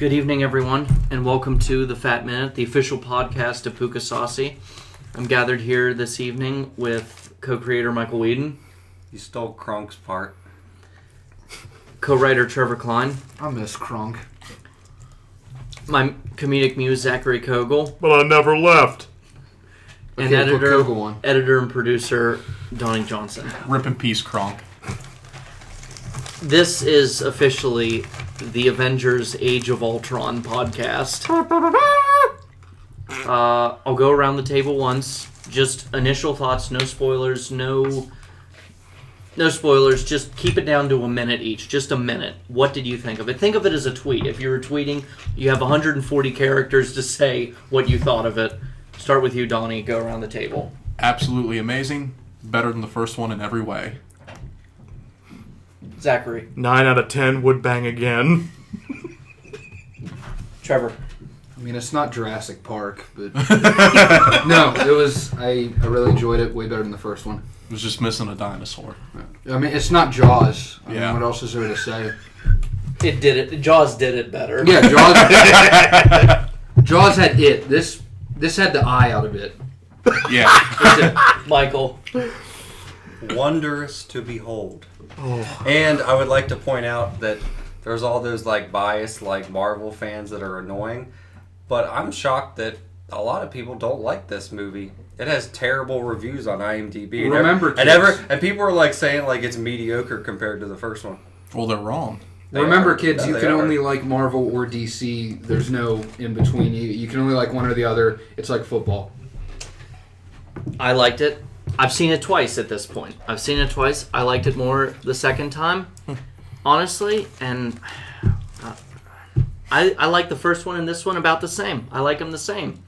Good evening, everyone, and welcome to the Fat Minute, the official podcast of Pooka, Saucy. I'm gathered here this evening with co-creator Michael Whedon. You stole Kronk's part. Co-writer Trevor Klein. I miss Kronk. My comedic muse Zachary Kogel. But I never left. And editor and producer Donnie Johnson. Rip in peace, Kronk. This is officially the Avengers Age of Ultron podcast. I'll go around the table once. Just initial thoughts, no spoilers, no spoilers. Just keep it down to a minute each. Just a minute. What did you think of it? Think of it as a tweet. If you were tweeting, you have 140 characters to say what you thought of it. Start with you, Donnie. Go around the table. Absolutely amazing. Better than the first one in every way. Zachary. 9 out of 10 would bang again. Trevor. I mean, it's not Jurassic Park, but no, it was. I really enjoyed it. Way better than the first one. It was just missing a dinosaur. I mean, it's not Jaws. I Yeah. mean, what else is there to say? It did it. Jaws did it better. Yeah, Jaws. Jaws had it. This had the eye out of it. Yeah. Michael. Wondrous to behold. Oh. And I would like to point out that there's all those biased Marvel fans that are annoying, but I'm shocked that a lot of people don't like this movie. It has terrible reviews on IMDb. And people are saying it's mediocre compared to the first one. Well, they're wrong. Remember, kids, you can only like Marvel or DC. There's no in between. You can only like one or the other. It's like football. I liked it. I've seen it twice at this point. I liked it more the second time, honestly, and I like the first one and this one about the same. I like them the same.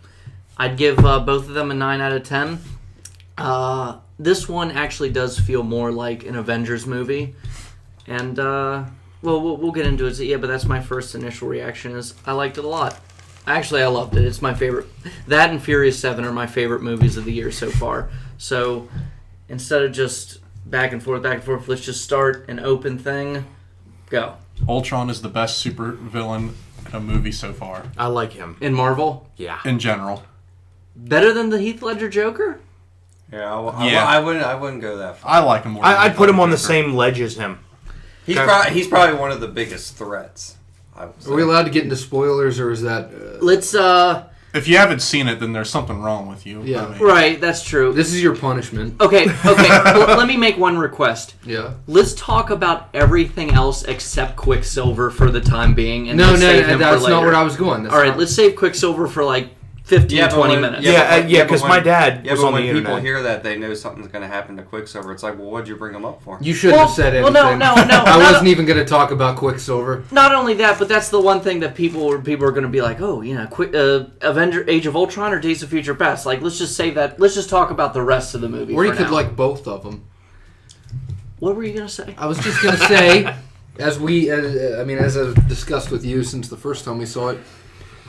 I'd give both of them a 9 out of 10. This one actually does feel more like an Avengers movie, and we'll get into it. Yeah, but that's my first initial reaction is I liked it a lot. Actually, I loved it. It's my favorite. That and Furious 7 are my favorite movies of the year so far. So instead of just back and forth, let's just start an open thing. Go. Ultron is the best super villain in a movie so far. I like him. In Marvel? Yeah. In general. Better than the Heath Ledger Joker? Yeah, I wouldn't go that far. I like him more. I'd put him on the same ledge as him. He's probably one of the biggest threats. Are we allowed to get into spoilers, or is that... Let's, If you haven't seen it, then there's something wrong with you. Yeah. I mean, right, that's true. This is your punishment. Okay. Let me make one request. Yeah. Let's talk about everything else except Quicksilver for the time being. And No, save him that's for not later. where I was going. Alright, let's save Quicksilver for 15, 20 minutes. Yeah, because my dad was on the internet. When people hear that, they know something's going to happen to Quicksilver. It's like, well, what'd you bring him up for? You shouldn't have said anything. Well, no. I wasn't even going to talk about Quicksilver. Not only that, but that's the one thing that people are going to be like, oh, Avenger Age of Ultron or Days of Future Past. Let's just save that. Let's just talk about the rest of the movie. Or you could like both of them. What were you going to say? I was just going to say, as I've discussed with you since the first time we saw it,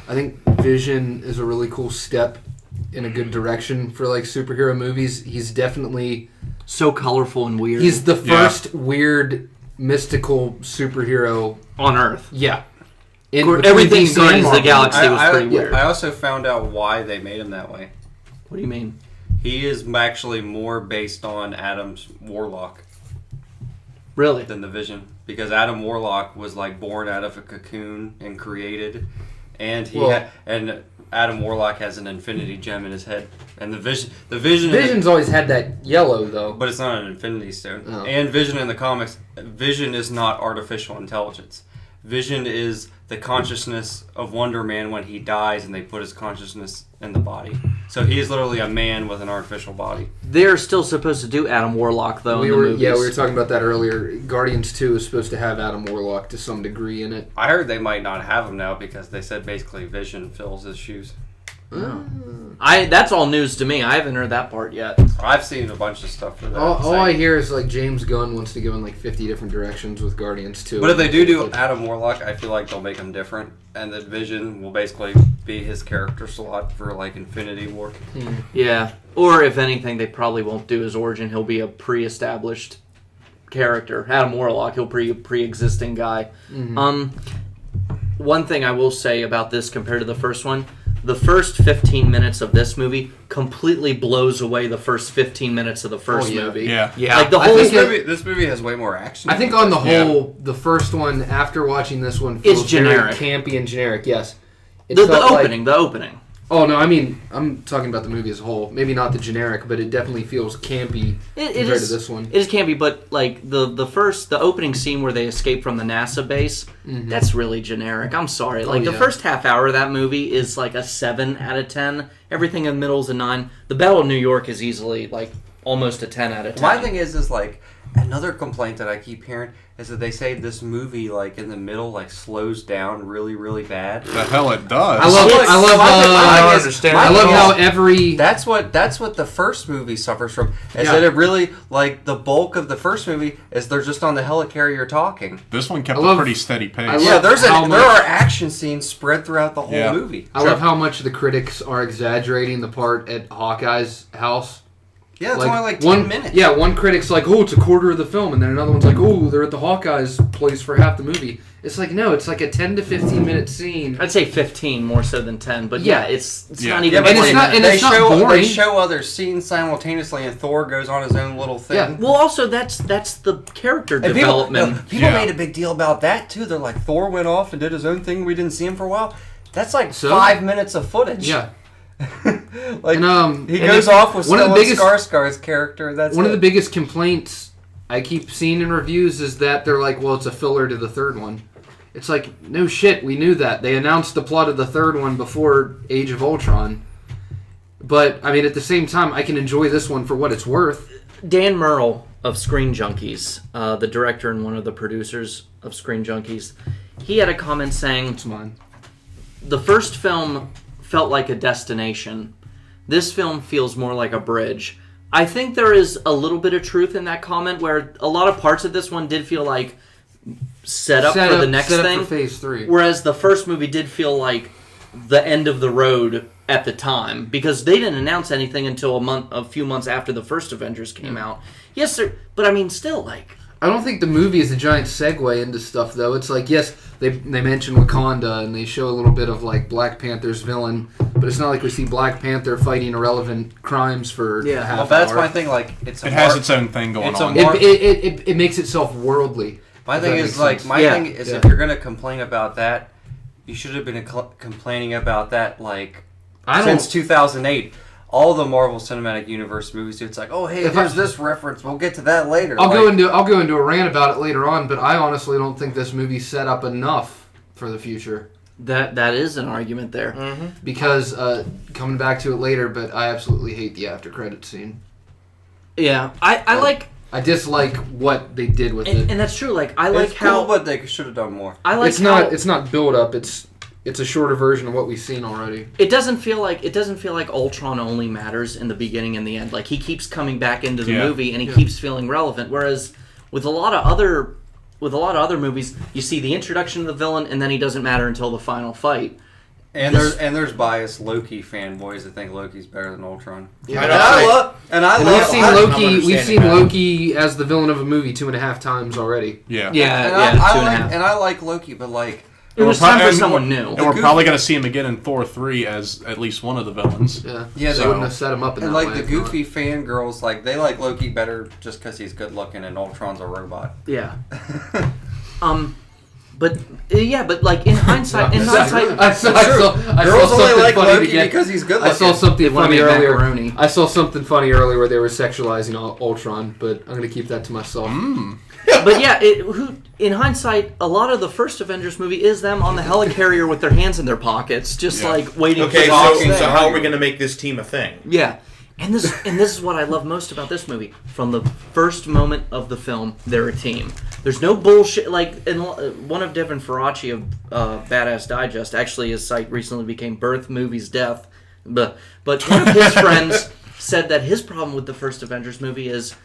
I think Vision is a really cool step in a good direction for superhero movies. He's definitely so colorful and weird. He's the first weird mystical superhero on Earth. Yeah. Everything Guardians of the Galaxy was pretty weird. I also found out why they made him that way. What do you mean? He is actually more based on Adam's Warlock. Really? Than the Vision. Because Adam Warlock was born out of a cocoon and created... And Adam Warlock has an Infinity Gem in his head, and the Vision's always had that yellow though, but it's not an Infinity Stone. Oh. And Vision in the comics, Vision is not artificial intelligence. Vision is the consciousness of Wonder Man when he dies, and they put his consciousness in the body. So he is literally a man with an artificial body. They're still supposed to do Adam Warlock though. We were talking about that earlier. Guardians 2 is supposed to have Adam Warlock to some degree in it. I heard they might not have him now because they said basically Vision fills his shoes. Oh. That's all news to me. I haven't heard that part yet. I've seen a bunch of stuff for that. All I hear is James Gunn wants to go in 50 different directions with Guardians 2. But if they do Adam Warlock, I feel like they'll make him different, and that Vision will basically be his character slot for Infinity War. Yeah. Or if anything, they probably won't do his origin. He'll be a pre-established character. Adam Warlock, he'll be a pre-existing guy. Mm-hmm. one thing I will say about this compared to the first one, the first 15 minutes of this movie completely blows away the first 15 minutes of the first movie. Yeah. Like the whole this movie has way more action. I think on the whole, the first one, after watching this one, feels it's generic. very campy and generic, yes. The opening. Oh, no, I mean, I'm talking about the movie as a whole. Maybe not the generic, but it definitely feels campy compared to this one. It is campy, but like the opening scene where they escape from the NASA base, that's really generic. I'm sorry. Like the first half hour of that movie is like a 7 out of 10. Everything in the middle is a 9. The Battle of New York is easily like almost a 10 out of 10. My thing is like another complaint that I keep hearing is that they say this movie, like in the middle, like slows down really, really bad. The hell it does. I love how every that's what the first movie suffers from. Is that it really like the bulk of the first movie is they're just on the helicarrier talking. This one kept a pretty steady pace. There are action scenes spread throughout the whole movie. I love how much the critics are exaggerating the part at Hawkeye's house. Yeah, it's only like 10 minutes. Yeah, one critic's like, oh, it's a quarter of the film, and then another one's like, oh, they're at the Hawkeye's place for half the movie. It's like, no, it's like a 10 to 15 minute scene. I'd say 15 more so than 10, but it's not even. Yeah, and it's not boring. They show other scenes simultaneously, and Thor goes on his own little thing. Yeah. Well, also that's the character development. People made a big deal about that too. They're like, Thor went off and did his own thing. We didn't see him for a while. That's like 5 minutes of footage. Yeah. Like he goes off with Stellan Skarsgård's character. That's one of the biggest complaints I keep seeing in reviews is that they're like, well, it's a filler to the third one. It's like, no shit, we knew that. They announced the plot of the third one before Age of Ultron. But, I mean, at the same time, I can enjoy this one for what it's worth. Dan Murrell of Screen Junkies, the director and one of the producers of Screen Junkies, he had a comment saying, It's mine. The first film felt like a destination. This film feels more like a bridge. I think there is a little bit of truth in that comment where a lot of parts of this one did feel like set up for the next thing. For phase 3. Whereas the first movie did feel like the end of the road at the time because they didn't announce anything until a few months after the first Avengers came out. Yes, sir, but I mean, still, like, I don't think the movie is a giant segue into stuff, though. It's like, yes, they mention Wakanda, and they show a little bit of, like, Black Panther's villain, but it's not like we see Black Panther fighting irrelevant crimes for a half hour. That's my thing, like, it has its own thing going on. It makes itself worldly. My thing is, if you're going to complain about that, you should have been complaining about that, like, since 2008. All the Marvel Cinematic Universe movies do. It's like, oh, hey, there's this reference. We'll get to that later. I'll go into a rant about it later on, but I honestly don't think this movie set up enough for the future. That is an argument there. Mm-hmm. Because, coming back to it later, but I absolutely hate the after credit scene. Yeah, I dislike what they did with it. And that's true. Like, I like how... cool, but they should have done more. It's not build up, it's a shorter version of what we've seen already. It doesn't feel like Ultron only matters in the beginning and the end. Like, he keeps coming back into the movie and he keeps feeling relevant. Whereas with a lot of other movies, you see the introduction of the villain and then he doesn't matter until the final fight. And there's biased Loki fanboys that think Loki's better than Ultron. Yeah, we've seen Loki as the villain of a movie 2.5 times already. Yeah. And I like Loki, but like. It was time for someone new. And we're probably going to see him again in Thor 3 as at least one of the villains. Yeah, they wouldn't have set him up in that way. And like the goofy fangirls, like they like Loki better just because he's good looking and Ultron's a robot. Yeah. But like in hindsight, I saw something funny because he's good looking. I saw something funny earlier. I saw something funny earlier where they were sexualizing Ultron, but I'm going to keep that to myself. But yeah, in hindsight, a lot of the first Avengers movie is them on the helicarrier with their hands in their pockets, just like waiting. Okay, for so how are we going to make this team a thing? Yeah. And this is what I love most about this movie. From the first moment of the film, they're a team. There's no bullshit. Like, one of Devin Faraci of Badass Digest, actually his site recently became Birth Movies Death. But one of his friends said that his problem with the first Avengers movie is,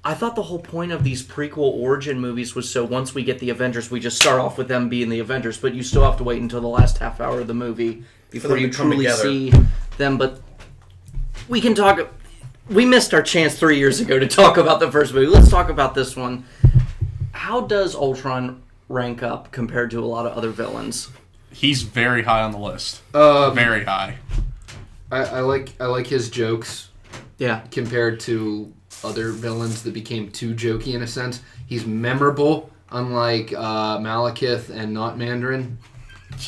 I thought the whole point of these prequel origin movies was so once we get the Avengers, we just start off with them being the Avengers, but you still have to wait until the last half hour of the movie before you truly see them. But we can talk. We missed our chance 3 years ago to talk about the first movie. Let's talk about this one. How does Ultron rank up compared to a lot of other villains? He's very high on the list. Very high. I like his jokes. Yeah. Compared to other villains that became too jokey in a sense. He's memorable, unlike Malekith and not Mandarin.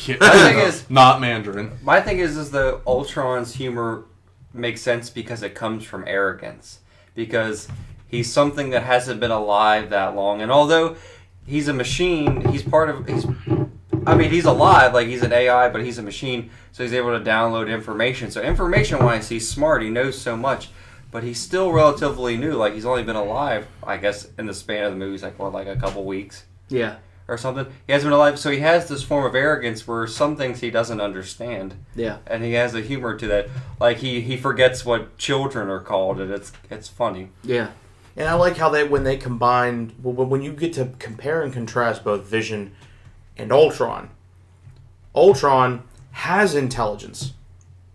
Yeah. My thing is, not Mandarin. My thing is the Ultron's humor makes sense because it comes from arrogance. Because he's something that hasn't been alive that long. And although he's a machine, he's alive, like he's an AI, but he's a machine, so he's able to download information. So information-wise, he's smart, he knows so much. But he's still relatively new, like he's only been alive, I guess, in the span of the movies, like a couple weeks. Yeah. Or something. He hasn't been alive, so he has this form of arrogance where some things he doesn't understand. Yeah. And he has a humor to that. Like he forgets what children are called, and it's funny. Yeah. And I like how when they combined, when you get to compare and contrast both Vision and Ultron has intelligence,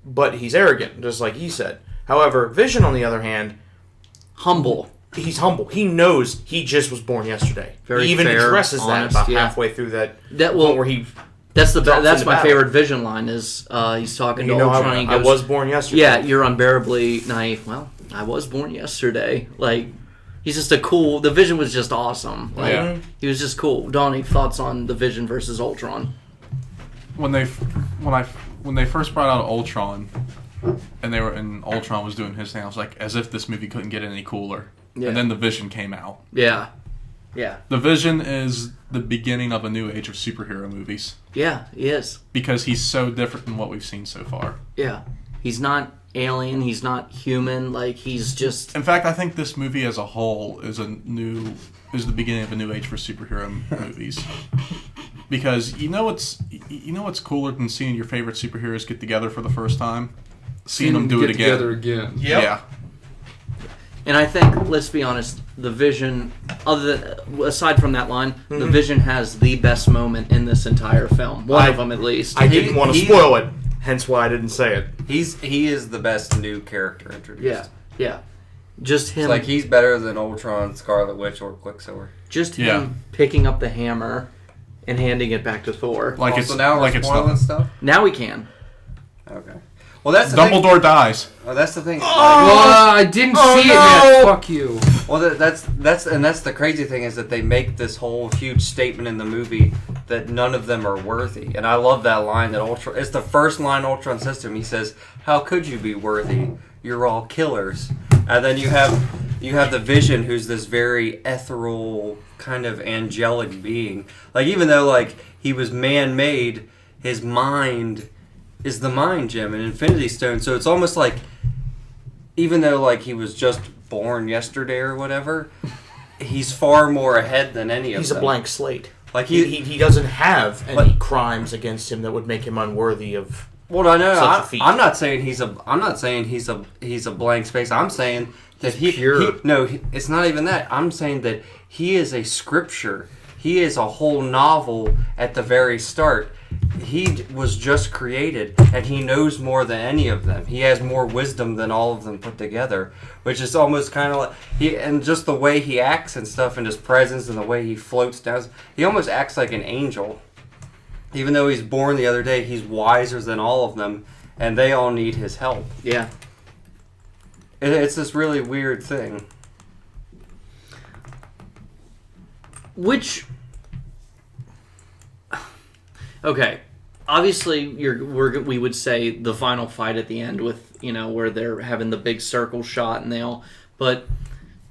but he's arrogant, just like he said. However, Vision, on the other hand, humble. He's humble. He knows he just was born yesterday. Very he even fair, addresses honest, that about yeah. halfway through that point where he. That's my battle. favorite Vision line is he's talking to Ultron. He I goes, was born yesterday. Yeah, you're unbearably naive. Well, I was born yesterday. Like, he's just the Vision was just awesome. Like, Yeah. He was just cool. Donnie, thoughts on the Vision versus Ultron? When they first brought out Ultron, and Ultron was doing his thing, I was like, as if this movie couldn't get any cooler. Yeah. And then the Vision came out. Yeah. Yeah. The Vision is the beginning of a new age of superhero movies. Yeah, he is. Because he's so different than what we've seen so far. Yeah. He's not alien. He's not human. Like, he's just... In fact, I think this movie as a whole is the beginning of a new age for superhero movies. Because you know what's cooler than seeing your favorite superheroes get together for the first time? Seeing them do it again. Together again. Yep. Yeah. And I think, let's be honest, the Vision, aside from that line, the Vision has the best moment in this entire film. One of them, at least. I didn't want to spoil it, hence why I didn't say it. He is the best new character introduced. Yeah, yeah. Just him. It's like he's better than Ultron, Scarlet Witch, or Quicksilver. Just him picking up the hammer and handing it back to Thor. Like so now we're spoiling stuff? Now we can. Okay. Well, that's the Dumbledore thing. dies. Oh, that's the thing. I didn't see it yet. Fuck you. Well, that's the crazy thing is that they make this whole huge statement in the movie that none of them are worthy, and I love that line that Ultron. It's the first line Ultron says to him. He says, "How could you be worthy? You're all killers." And then you have the Vision, who's this very ethereal kind of angelic being. Like even though like he was man-made, his mind is the mind gem and Infinity Stone. So it's almost like even though like he was just born yesterday or whatever, he's far more ahead than any of them. He's a blank slate. Like he doesn't have any crimes against him that would make him unworthy of. Well, no, such a feat. I'm not saying he's a blank space. I'm saying that He's pure. it's not even that. I'm saying that he is a scripture. He is a whole novel at the very start. He was just created, and he knows more than any of them. He has more wisdom than all of them put together, which is almost kind of like and just the way he acts and stuff, and his presence, and the way he floats down. He almost acts like an angel. Even though he's born the other day, he's wiser than all of them, and they all need his help. Yeah. It's this really weird thing. Which... Okay. Obviously, we would say the final fight at the end with, where they're having the big circle shot and they all... But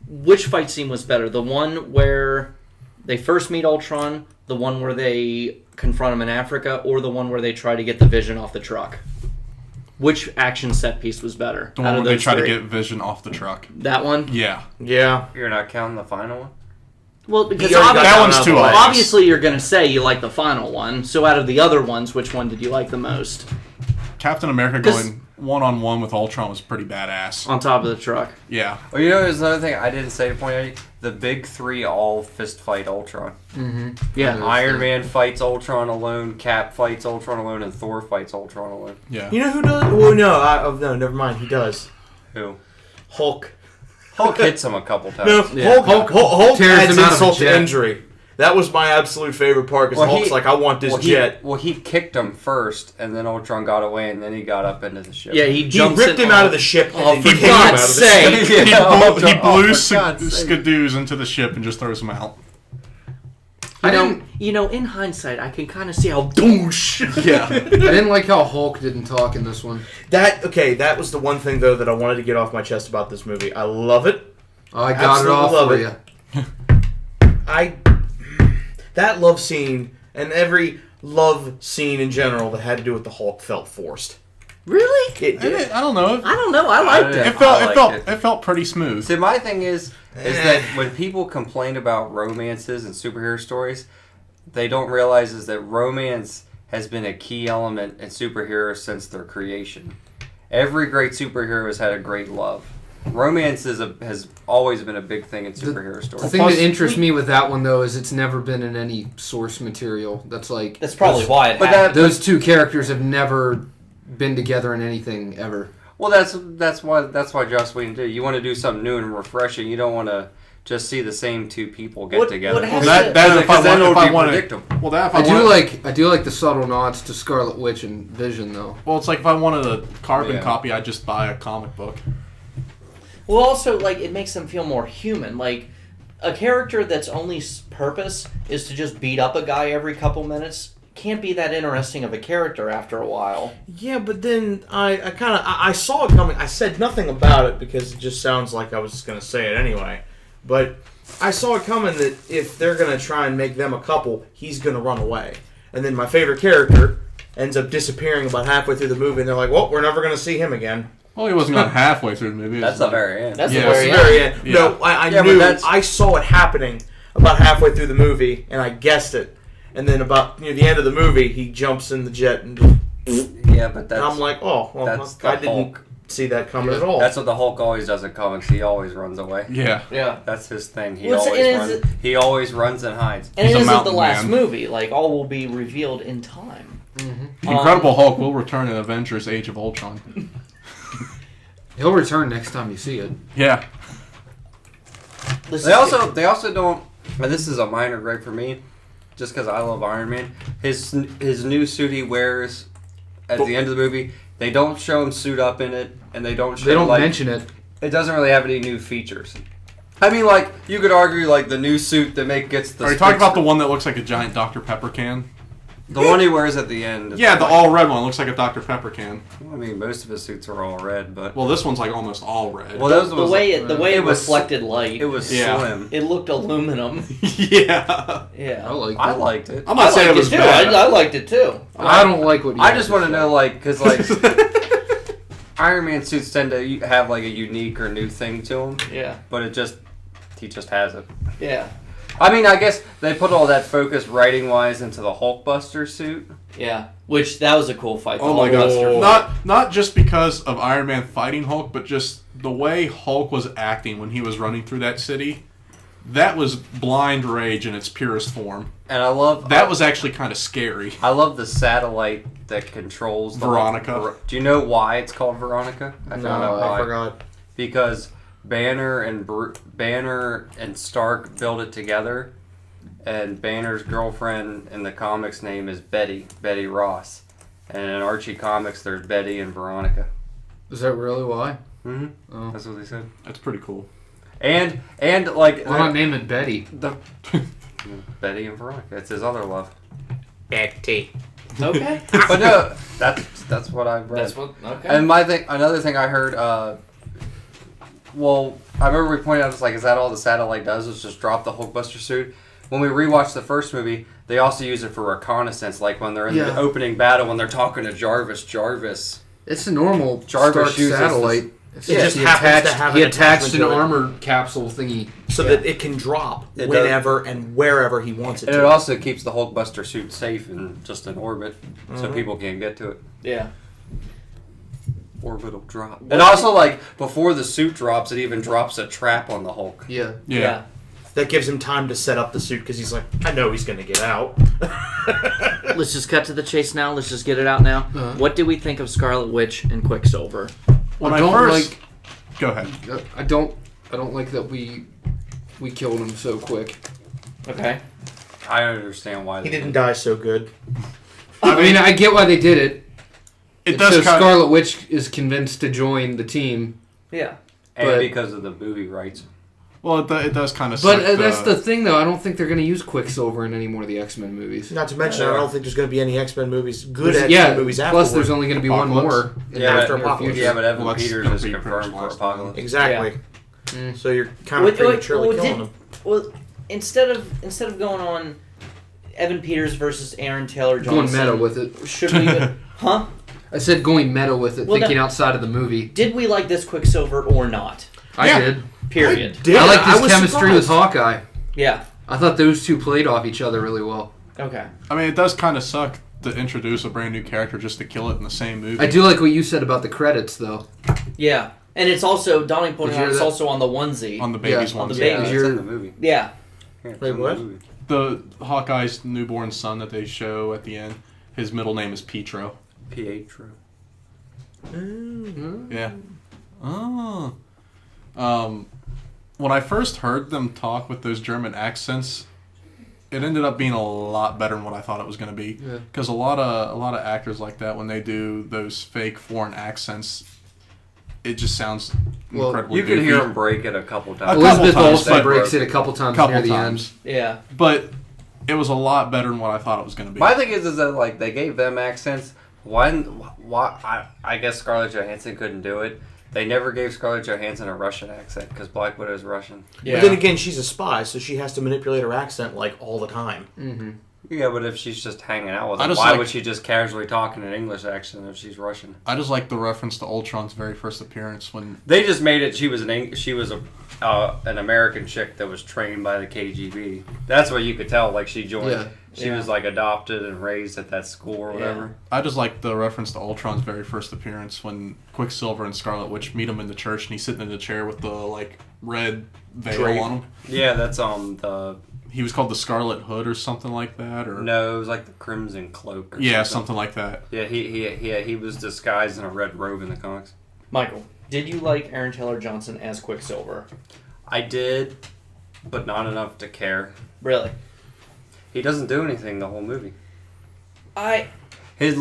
which fight scene was better? The one where they first meet Ultron, the one where they confront him in Africa, or the one where they try to get the Vision off the truck? Which action set piece was better? The one where they try to get Vision off the truck. That one? Yeah. Yeah. You're not counting the final one? Well, because that one's too obvious. Obviously you're going to say you like the final one. So out of the other ones, which one did you like the most? Captain America going one-on-one with Ultron was pretty badass. On top of the truck. Yeah. Well, there's another thing I didn't say to point out. The big three all fist fight Ultron. Mm-hmm. Yeah. Iron Man fights Ultron alone, Cap fights Ultron alone, and Thor fights Ultron alone. Yeah. You know who does? Well, no, never mind. He does. Who? Hulk. Hulk hits him a couple times. No, Yeah. Hulk tears adds him out of insult to jet. injury. That was my absolute favorite part because Hulk's like, I want this jet. He kicked him first, and then Ultron got away, and then he got up into the ship. Yeah, he He ripped him out of the ship. Oh, and for then kicked him out of God's the ship. sake! He blew for God's sake. Skidoos into the ship and just throws them out. In hindsight, I can kind of see how douche. Yeah. I didn't like how Hulk didn't talk in this one. That was the one thing though that I wanted to get off my chest about this movie. I love it. I got Absolutely it off love for it. you. That love scene and every love scene in general that had to do with the Hulk felt forced. Really? It did. I don't know. I don't know. I liked it. It felt pretty smooth. See, my thing is that when people complain about romances and superhero stories, they don't realize is that romance has been a key element in superheroes since their creation. Every great superhero has had a great love. Romance has always been a big thing in superhero The stories. thing that interests me with that one, though, is it's never been in any source material. That's probably why it happened. those two characters have never been together in anything ever. Well, that's why Joss Whedon did. You want to do something new and refreshing. You don't want to just see the same two people get together. what Well, has I do like the subtle nods to Scarlet Witch and Vision, though. Well, it's like if I wanted a carbon copy, I'd just buy a comic book. Well, also, like, it makes them feel more human. Like, a character that's only purpose is to just beat up a guy every couple minutes can't be that interesting of a character after a while. Yeah, but then I saw it coming. I said nothing about it because it just sounds like I was just going to say it anyway. But I saw it coming that if they're going to try and make them a couple, he's going to run away. And then my favorite character ends up disappearing about halfway through the movie, and they're like, well, we're never going to see him again. Well, he wasn't on halfway through the movie. That's the very end. That's Yeah. the That's very the end. very end. Yeah. No, I Yeah, knew. but I saw it happening about halfway through the movie, and I guessed it. And then about near the end of the movie, he jumps in the jet, and Yeah, but that's I'm like, oh, well, that's the I didn't Hulk. see that coming at all. That's what the Hulk always does in comics. He always runs away. Yeah. Yeah. That's his thing. He Well, it's- always it runs. is- He always runs and hides. And He's it a isn't the mountain last man. movie. Like, all will be revealed in time. Mm-hmm. Incredible Hulk will return in Avengers: Age of Ultron. He'll return next time you see it. Yeah. They also don't. And this is a minor gripe for me, just because I love Iron Man. His new suit he wears at the end of the movie. They don't show him suit up in it, and they don't show. They don't like, mention it. It doesn't really have any new features. I mean, like you could argue, like the new suit that gets the. Are you talking about the one that looks like a giant Dr. Pepper can? The one he wears at the end. Yeah, the all red one looks like a Dr. Pepper can. I mean, most of his suits are all red, but Well, this one's like almost all red. well, those The was, way it was- reflected light, it was Yeah. slim. it looked aluminum. Yeah. Yeah. I like. I it. liked it. I'm not saying it was too. bad. I liked it too. I don't like what. You I guys just want to said. know, like, because like Iron Man suits tend to have like a unique or new thing to them, Yeah. but he just has it. Yeah. I mean, I guess they put all that focus writing wise into the Hulkbuster suit. Yeah. Which, that was a cool fight. Oh my god! Not just because of Iron Man fighting Hulk, but just the way Hulk was acting when he was running through that city. That was blind rage in its purest form. And I love That was actually kind of scary. I love the satellite that controls the Veronica. Do you know why it's called Veronica? I found out why. I forgot. Because Banner and Stark build it together, and Banner's girlfriend in the comics name is Betty Ross, and in Archie comics there's Betty and Veronica. Is that really why? Mm-hmm. Oh. That's what they said. That's pretty cool. And like Why not name it Betty? the Betty and Veronica. It's his other love. Betty. Okay. But no, that's what I've read. That's what. Okay. And another thing I heard. Well, I remember we pointed out, it's like, is that all the satellite does? Is just drop the Hulkbuster suit? When we rewatched the first movie, they also use it for reconnaissance, like when they're in the opening battle, when they're talking to Jarvis. It's a normal Jarvis Stark uses satellite. It's It just he happens to have he an attached attachment an to it. armor capsule thingy. So that it can drop It whenever and wherever he wants it And to. it also keeps the Hulkbuster suit safe and just in orbit, so people can't get to it. yeah. Orbital drop. And also, like, before the suit drops, it even drops a trap on the Hulk. Yeah. Yeah. That gives him time to set up the suit because he's like, I know he's going to get out. Let's just cut to the chase now. Let's just get it out now. What did we think of Scarlet Witch and Quicksilver? When I I don't first like. go ahead. I don't like that we killed him so quick. Okay. I understand why He didn't die so good. I mean, I get why they did it. It does So kind Scarlet Witch is convinced to join the team. Yeah. And but- because of the movie rights. Well, it does kind of. But that's the thing, though. I don't think they're going to use Quicksilver in any more of the X-Men movies. Not to mention, I don't think there's going to be any X-Men movies, good There's- X-Men movies after. Plus, there's only going to be one Apocalypse. more in Yeah, the after near Apocalypse. future. Yeah, but Evan Well, that's Peters gonna is be confirmed pretty for much Apocalypse. Exactly. Mm. So you're kind of prematurely killing him. Well, instead of going on Evan Peters versus Aaron Taylor Going Johnson, meta with it. should we? Huh? I said going meta with it, Well, thinking outside of the movie. Did we like this Quicksilver or not? I did. Period. I like this was chemistry with surprised. Hawkeye. Yeah. I thought those two played off each other really well. Okay. I mean, it does kind of suck to introduce a brand new character just to kill it in the same movie. I do like what you said about the credits, though. Yeah. And it's also Donnie pointed Did you out hear it's that? also on the onesie. on the baby's Yeah, one. on the Yeah, baby. it's You're- in the movie. Yeah. Yeah, it's Wait, in the what? movie. The Hawkeye's newborn son that they show at the end. His middle name is Pietro. Pietro. Yeah. Oh. When I first heard them talk with those German accents, it ended up being a lot better than what I thought it was going to be. Yeah. Because a lot of actors like that, when they do those fake foreign accents, it just sounds Well, incredibly You can goofy. hear him break it a couple times. couple Elizabeth times, Olsen but- breaks it a couple times Couple near the times. Yeah. But it was a lot better than what I thought it was going to be. My thing is that like they gave them accents. Why? I guess Scarlett Johansson couldn't do it. They never gave Scarlett Johansson a Russian accent because Black Widow is Russian. Yeah. But then again, she's a spy, so she has to manipulate her accent like all the time. Mm-hmm. Yeah, but if she's just hanging out with I him, just why like- would she just casually talk in an English accent if she's Russian? I just like the reference to Ultron's very first appearance when They just made it. She was an American chick that was trained by the KGB. That's what you could tell. Like she joined. Yeah. She Yeah. was like adopted and raised at that school or whatever. I just like the reference to Ultron's very first appearance when Quicksilver and Scarlet Witch meet him in the church and he's sitting in the chair with the like red veil Drape. on him. Yeah, that's the He was called the Scarlet Hood or something like that, or no, it was like the Crimson Cloak. Or yeah, something. something like that. Yeah, he was disguised in a red robe in the comics. Michael, did you like Aaron Taylor Johnson as Quicksilver? I did, but not enough to care. Really? He doesn't do anything the whole movie. I His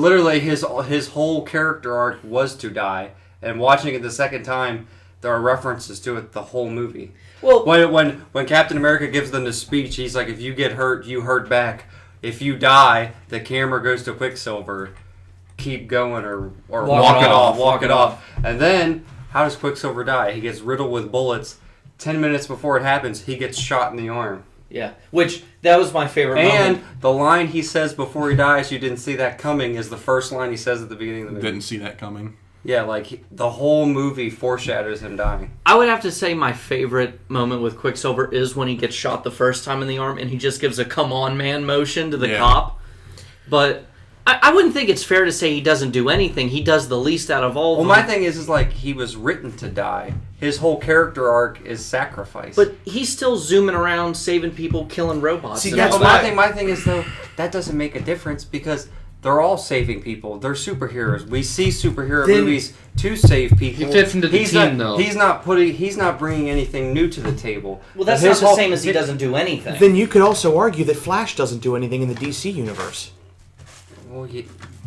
whole character arc was to die, and watching it the second time, there are references to it the whole movie. well When Captain America gives them the speech, he's like, "If you get hurt, you hurt back. If you die, the camera goes to Quicksilver. Keep going or Walk walk it off." And then, how does Quicksilver die? He gets riddled with bullets. 10 minutes before it happens, he gets shot in the arm. yeah. Which that was my favorite And moment. the line he says before he dies, "You didn't see that coming," is the first line he says at the beginning of the movie. Didn't see that coming. Yeah, like the whole movie foreshadows him dying. I would have to say my favorite moment with Quicksilver is when he gets shot the first time in the arm and he just gives a "come on, man" motion to the Yeah. cop. But I wouldn't think it's fair to say he doesn't do anything. He does the least out of all of Well, them. my thing is like he was written to die. His whole character arc is sacrifice. But he's still zooming around, saving people, killing robots. See, and that's all But that. my thing is though that doesn't make a difference because they're all saving people. They're superheroes. We see superhero Then- movies to save people. He fits into the team, though. He's not bringing anything new to the table. Well, that's His not the whole- same as he doesn't do anything. Then you could also argue that Flash doesn't do anything in the DC universe.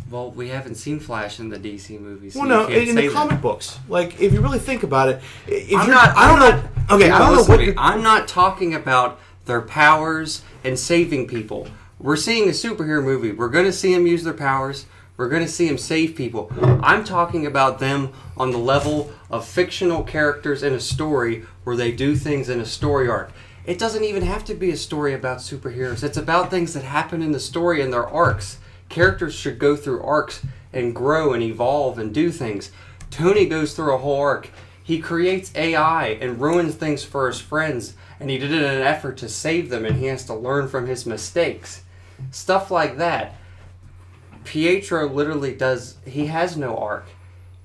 Well, we haven't seen Flash in the DC movies. So Well, you no, can't in say the that. comic books, like if you really think about it, if I'm you're, not. I don't know. Okay, I don't know listen what to me. you're. I'm not talking about their powers and saving people. We're seeing a superhero movie. We're going to see them use their powers. We're going to see them save people. I'm talking about them on the level of fictional characters in a story where they do things in a story arc. It doesn't even have to be a story about superheroes. It's about things that happen in the story and their arcs. Characters should go through arcs and grow and evolve and do things. Tony goes through a whole arc. He creates AI and ruins things for his friends, and he did it in an effort to save them, and he has to learn from his mistakes. Stuff like that. Pietro literally he has no arc.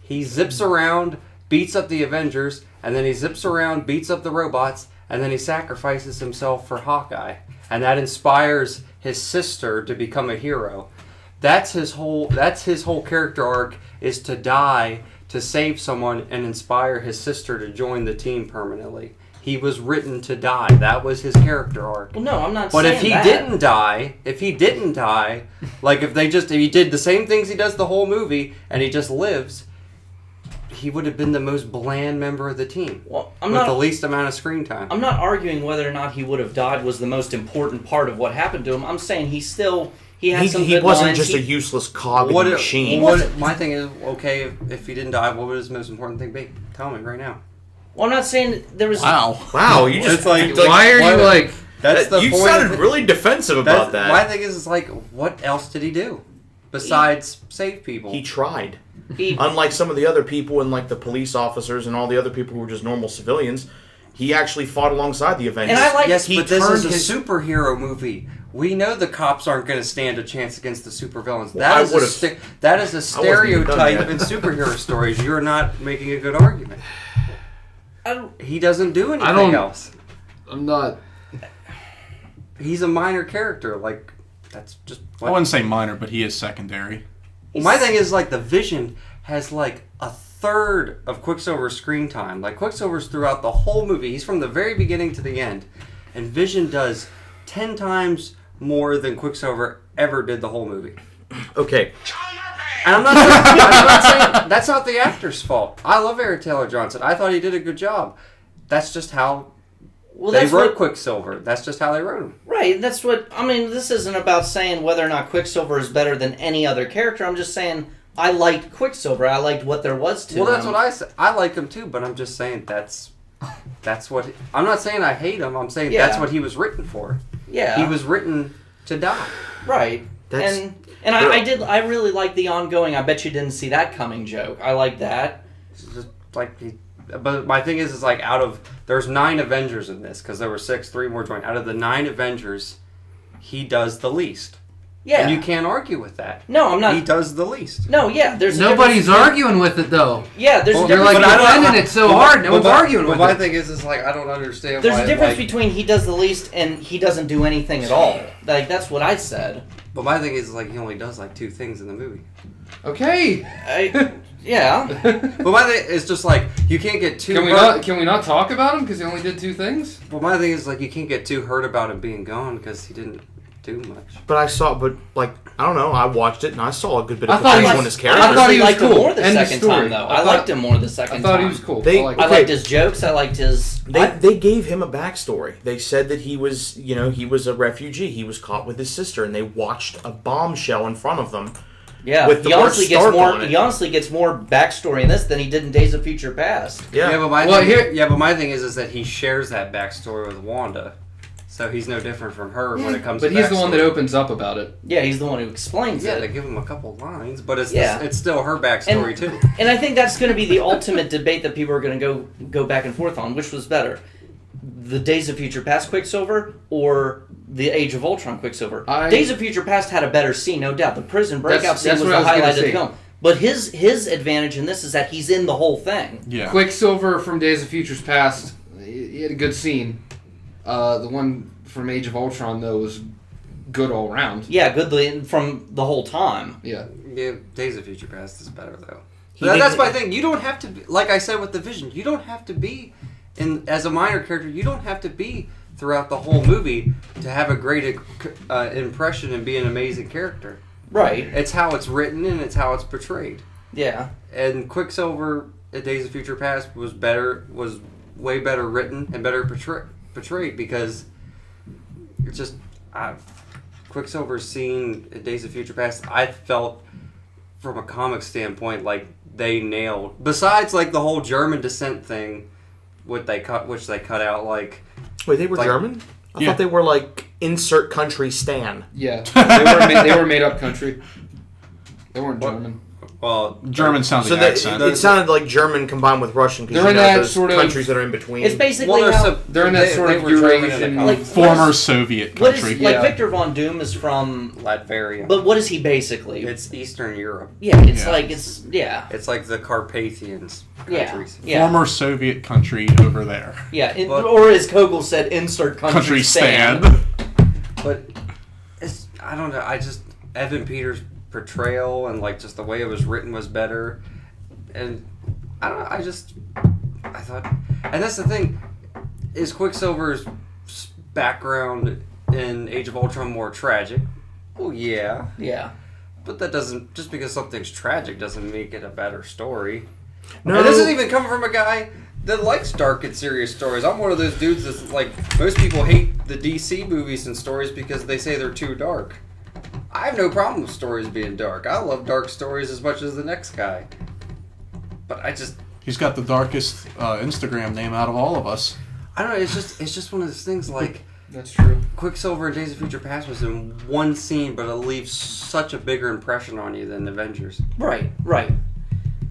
He zips around, beats up the Avengers, and then he zips around, beats up the robots, and then he sacrifices himself for Hawkeye. And that inspires his sister to become a hero. That's his whole character arc, is to die to save someone and inspire his sister to join the team permanently. He was written to die. That was his character arc. Well, no, I'm not But saying if he that. didn't die, like if he did the same things he does the whole movie and he just lives, he would have been the most bland member of the team. Well, with the least amount of screen time. I'm not arguing whether or not he would have died was the most important part of what happened to him. I'm saying he had some He good wasn't lines. just a useless cog in the machine. My thing is, okay, if he didn't die, what would his most important thing be? Tell me right now. Well, I'm not saying there was... Wow, you just... It's like, why are you like... That's the you point. sounded really defensive about that. My thing is like, what else did he do? Besides save people? He tried. Unlike some of the other people and like the police officers and all the other people who were just normal civilians, he actually fought alongside the Avengers. And I like... Yes, he but this is turned a superhero movie. We know the cops aren't going to stand a chance against the supervillains. Well, That is a stereotype in superhero stories. You're not making a good argument. He doesn't do anything else. I'm not... He's a minor character. Like, that's just... I wouldn't say minor, but he is secondary. Well, my thing is, like, the Vision has, like, a third of Quicksilver's screen time. Like, Quicksilver's throughout the whole movie. He's from the very beginning to the end. And Vision does 10 times more than Quicksilver ever did the whole movie. Okay. And I'm not saying that's not the actor's fault. I love Aaron Taylor Johnson. I thought he did a good job. That's just how they wrote Quicksilver. That's just how they wrote him. Right, that's what... I mean, this isn't about saying whether or not Quicksilver is better than any other character. I'm just saying I liked Quicksilver. I liked what there was to him. Well, that's what I said. I like him too, but I'm just saying that's what... I'm not saying I hate him. I'm saying that's what he was written for. Yeah. He was written to die. Right. And I really like the ongoing I bet you didn't see that coming joke. I like that. Just like but my thing is like there's 9 Avengers in this because there were 6, 3 more joined. Out of the 9 Avengers, he does the least. Yeah. And you can't argue with that. No, I'm not. He does the least. No, yeah. There's Nobody's arguing with it though. Yeah, there's a You're difference. like defending it so hard. No one's arguing with it. My thing is like I don't understand. There's a difference between he does the least and he doesn't do anything at all. Like that's what I said. But my thing is like he only does like 2 things in the movie. Okay. Yeah. But my thing is just like you can't get too. Can we not talk about him because he only did 2 things? Well, my thing is like you can't get too hurt about him being gone because he didn't do much. But I don't know. I watched it and I saw a good bit of I thought potential he in was- his character. I thought he was liked him cool. more the End of second story. time, though. I I liked him more the second time. I thought he was cool. They- I I liked his jokes. I liked his... They gave him a backstory. They said that he was a refugee. He was caught with his sister, and they watched a bombshell in front of them. Yeah, with the he word honestly gets Stark more. on it. He honestly gets more backstory in this than he did in Days of Future Past. Yeah, but my thing is that he shares that backstory with Wanda, so he's no different from her when it comes. But to he's the one that backstory. opens up about it. Yeah, he's the one who explains Yeah, it. they give him a couple lines, but it's Yeah. it's still her backstory too. And I think that's going to be the ultimate debate that people are going to go back and forth on. Which was better, the Days of Future Past Quicksilver or the Age of Ultron Quicksilver? Days of Future Past had a better scene, no doubt. The prison breakout scene was the highlight of the film. But his advantage in this is that he's in the whole thing. Yeah. Quicksilver from Days of Futures Past, he had a good scene. The one from Age of Ultron, though, was good all around. Yeah, good from the whole time. Yeah. Yeah, Days of Future Past is better though. That's my thing. You don't have to be, like I said with the Vision. You don't have to be as a minor character. You don't have to be throughout the whole movie to have a great impression and be an amazing character. Right. It's how it's written and it's how it's portrayed. Yeah. And Quicksilver at Days of Future Past was way better written and better portrayed because it's just Quicksilver's scene at Days of Future Past, I felt from a comic standpoint like they nailed. Besides like the whole German descent thing, which they cut out. Like, wait, they were like, German? I thought they were like insert country Stan. Yeah, they were made up country. They weren't German. Well, German sounds so like accent. it sounded like German combined with Russian because They're in that those sort of countries that are in between. It's basically they're in that sort of Eurasian, like former Soviet country. Like Victor Von Doom is from Latveria, but what is he basically? It's Eastern Europe. Yeah, it's like it's like the Carpathians countries. Yeah. Former Soviet country over there. Yeah, or as Kogel said, insert country stand. But I don't know. I just Evan Peters' portrayal and like just the way it was written was better, and I don't know. I thought, and that's the thing. is Quicksilver's background in Age of Ultron more tragic? Well, yeah. Yeah. But that doesn't, just because something's tragic doesn't make it a better story. No. And this isn't even coming from a guy that likes dark and serious stories. I'm one of those dudes that's like, most people hate the DC movies and stories because they say they're too dark. I have no problem with stories being dark. I love dark stories as much as the next guy. But I just... He's got the darkest Instagram name out of all of us. I don't know, it's just one of those things like... That's true. Quicksilver in Days of Future Past was in one scene, but it leaves such a bigger impression on you than Avengers. Right.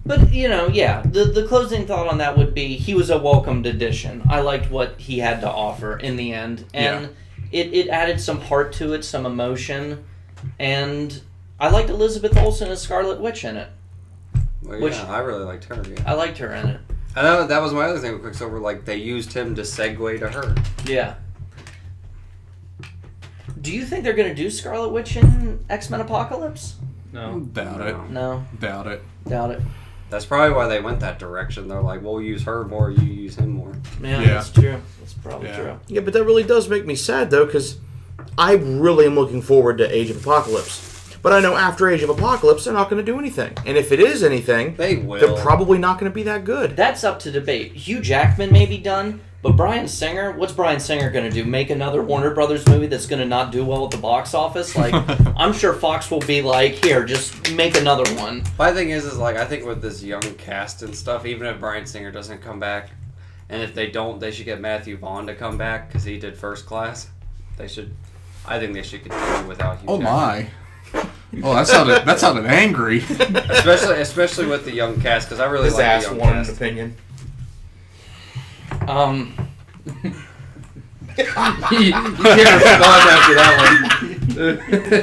But, yeah, the closing thought on that would be he was a welcomed addition. I liked what he had to offer in the end. And it added some heart to it, some emotion. And I liked Elizabeth Olsen as Scarlet Witch in it. Well, yeah, I really liked her, yeah. I liked her in it. I know that was my other thing with Quicksilver, like, they used him to segue to her. Yeah. Do you think they're going to do Scarlet Witch in X-Men Apocalypse? No. Doubt it. No. Doubt it. Doubt it. That's probably why they went that direction. They're like, we'll use her more, you use him more. Yeah, Yeah. that's true. That's probably true. Yeah, but that really does make me sad, though, because I really am looking forward to Age of Apocalypse. But I know after Age of Apocalypse, they're not going to do anything. And if it is anything, They will. they're probably not going to be that good. That's up to debate. Hugh Jackman may be done, but Bryan Singer, what's Bryan Singer going to do? Make another Warner Brothers movie that's going to not do well at the box office? Like, I'm sure Fox will be like, here, just make another one. My thing is like, I think with this young cast and stuff, even if Bryan Singer doesn't come back, and if they don't, they should get Matthew Vaughn to come back, because he did First Class. I think they should continue without Hugh Jackman. My. Oh, that sounded angry. Especially with the young cast, because I really His like ass the young wanted an cast. opinion. You can't respond after that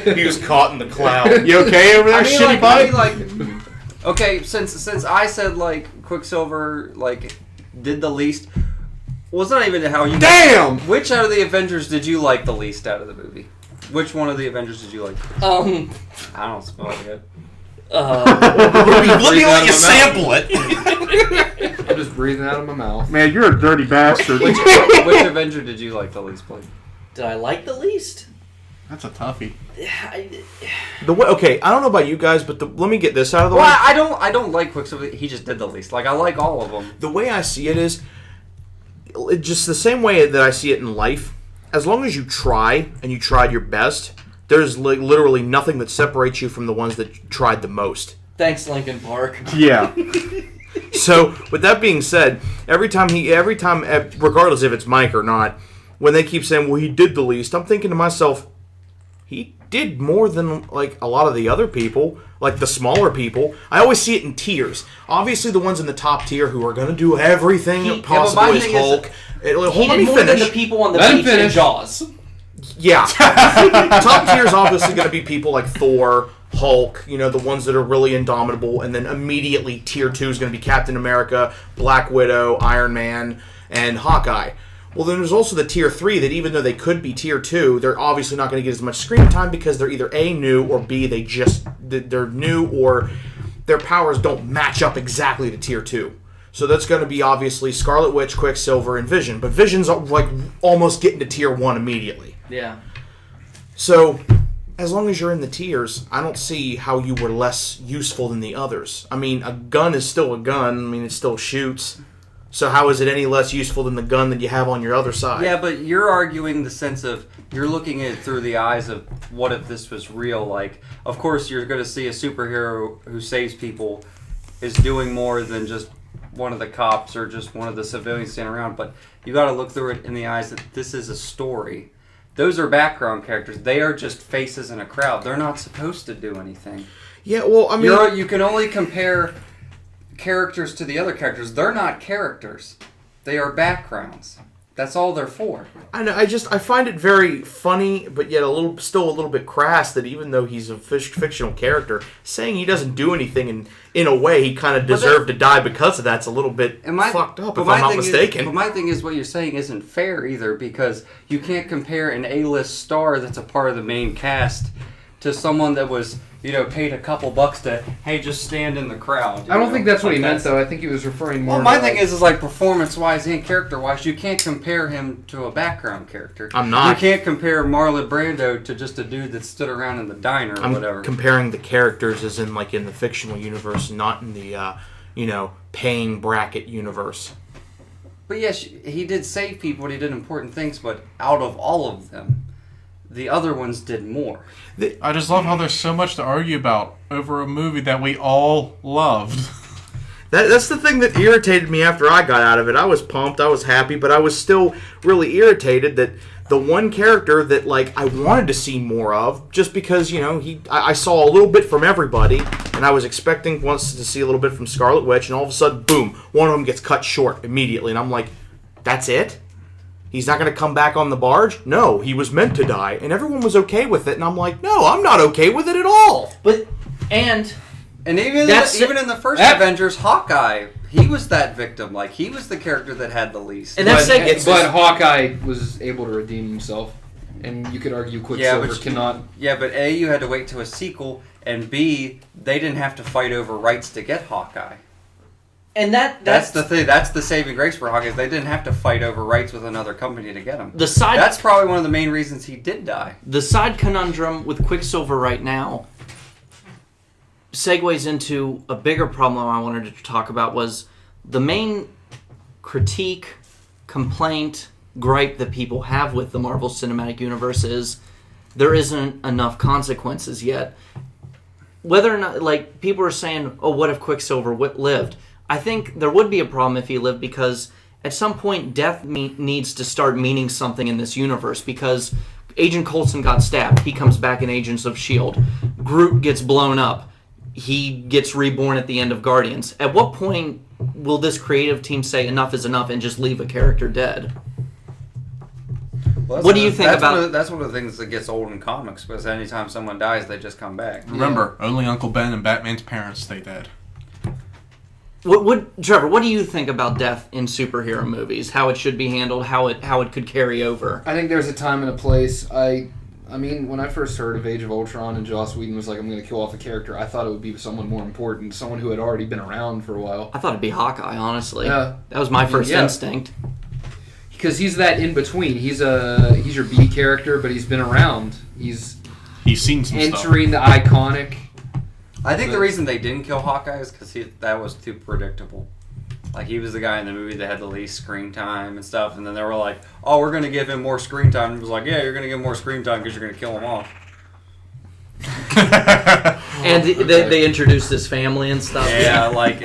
one. He was caught in the cloud. You okay over there, shitty bud? Okay, since I said like Quicksilver like did the least, well, it's not even how you. Damn! Which out of the Avengers did you like the least out of the movie? Which one of the Avengers did you like? I don't smell it yet. Let me let you sample it. I'm just breathing out of my mouth. Man, you're a dirty bastard. Which Avenger did you like the least, please? Did I like the least? That's a toughie. Okay, I don't know about you guys, but let me get this out of the way. Well, I don't like Quicksilver. He just did the least. Like, I like all of them. The way I see it is just the same way that I see it in life. As long as you try and you tried your best, there's literally nothing that separates you from the ones that tried the most. Thanks, Linkin Park. Yeah. So, with that being said, every time, regardless if it's Mike or not, when they keep saying, well, he did the least, I'm thinking to myself, he did more than, like, a lot of the other people, like the smaller people. I always see it in tiers. Obviously, the ones in the top tier who are going to do everything possible is Hulk. He did more than the people on the beach in Jaws. Yeah. Top tier is obviously going to be people like Thor, Hulk, the ones that are really indomitable, and then immediately tier 2 is going to be Captain America, Black Widow, Iron Man, and Hawkeye. Well, then there's also the tier 3 that even though they could be tier 2, they're obviously not going to get as much screen time because they're either A, new, or B, they're new, or their powers don't match up exactly to tier 2. So that's going to be obviously Scarlet Witch, Quicksilver, and Vision. But Vision's like almost getting to tier 1 immediately. Yeah. So, as long as you're in the tiers, I don't see how you were less useful than the others. I mean, a gun is still a gun. I mean, it still shoots. So how is it any less useful than the gun that you have on your other side? Yeah, but you're arguing the sense of, you're looking at it through the eyes of, what if this was real? Like, of course you're going to see a superhero who saves people is doing more than just one of the cops or just one of the civilians standing around, but you got to look through it in the eyes that this is a story. Those are background characters. They are just faces in a crowd. They're not supposed to do anything. Yeah, well, I mean... You can only compare characters to the other characters. They're not characters. They are backgrounds. That's all they're for. I know. I find it very funny, but yet still a little bit crass that even though he's a fictional character, saying he doesn't do anything, and in a way he kind of deserved to die because of that's a little bit fucked up, if I'm not mistaken. But my thing is, what you're saying isn't fair either, because you can't compare an A-list star that's a part of the main cast to someone that was paid a couple bucks to, hey, just stand in the crowd. I don't think that's what he meant, though. I think he was referring more. Well, my to, thing is like performance-wise and character-wise, you can't compare him to a background character. I'm not. You can't compare Marlon Brando to just a dude that stood around in the diner or whatever. I'm comparing the characters as in like in the fictional universe, not in the paying bracket universe. But yes, he did save people and he did important things, but out of all of them, the other ones did more. I just love how there's so much to argue about over a movie that we all loved. That's the thing that irritated me after I got out of it. I was pumped, I was happy, but I was still really irritated that the one character that like I wanted to see more of, just because I saw a little bit from everybody, and I was expecting once to see a little bit from Scarlet Witch, and all of a sudden, boom, one of them gets cut short immediately, and I'm like, that's it? He's not going to come back on the barge? No, he was meant to die. And everyone was okay with it. And I'm like, no, I'm not okay with it at all. And even in the first Avengers, Hawkeye, he was that victim. Like, he was the character that had the least. And but Hawkeye was able to redeem himself. And you could argue Quicksilver cannot... Yeah, but A, you had to wait to a sequel. And B, they didn't have to fight over rights to get Hawkeye. And that's the thing. That's the saving grace for Hawkeye. They didn't have to fight over rights with another company to get him. That's probably one of the main reasons he did die. The side conundrum with Quicksilver right now segues into a bigger problem I wanted to talk about. Was the main critique, complaint, gripe that people have with the Marvel Cinematic Universe is there isn't enough consequences yet. Whether or not, like, people are saying, oh, what if Quicksilver lived? I think there would be a problem if he lived, because at some point death needs to start meaning something in this universe, because Agent Coulson got stabbed. He comes back in Agents of S.H.I.E.L.D. Groot gets blown up. He gets reborn at the end of Guardians. At what point will this creative team say enough is enough and just leave a character dead? Well, what do you think about... That's one of the things that gets old in comics, because anytime someone dies, they just come back. Remember, only Uncle Ben and Batman's parents stay dead. Trevor, what do you think about death in superhero movies? How it should be handled? How it could carry over? I think there's a time and a place. I mean, when I first heard of Age of Ultron and Joss Whedon was like, I'm going to kill off a character, I thought it would be someone more important, someone who had already been around for a while. I thought it'd be Hawkeye, honestly. Yeah. That was my first instinct. Because he's that in between. He's your B character, but he's been around. He's seen some entering the iconic. I think the reason they didn't kill Hawkeye is because that was too predictable. Like, he was the guy in the movie that had the least screen time and stuff, and then they were like, oh, we're going to give him more screen time. And he was like, yeah, you're going to give him more screen time because you're going to kill him off. And they introduced his family and stuff. Yeah, like,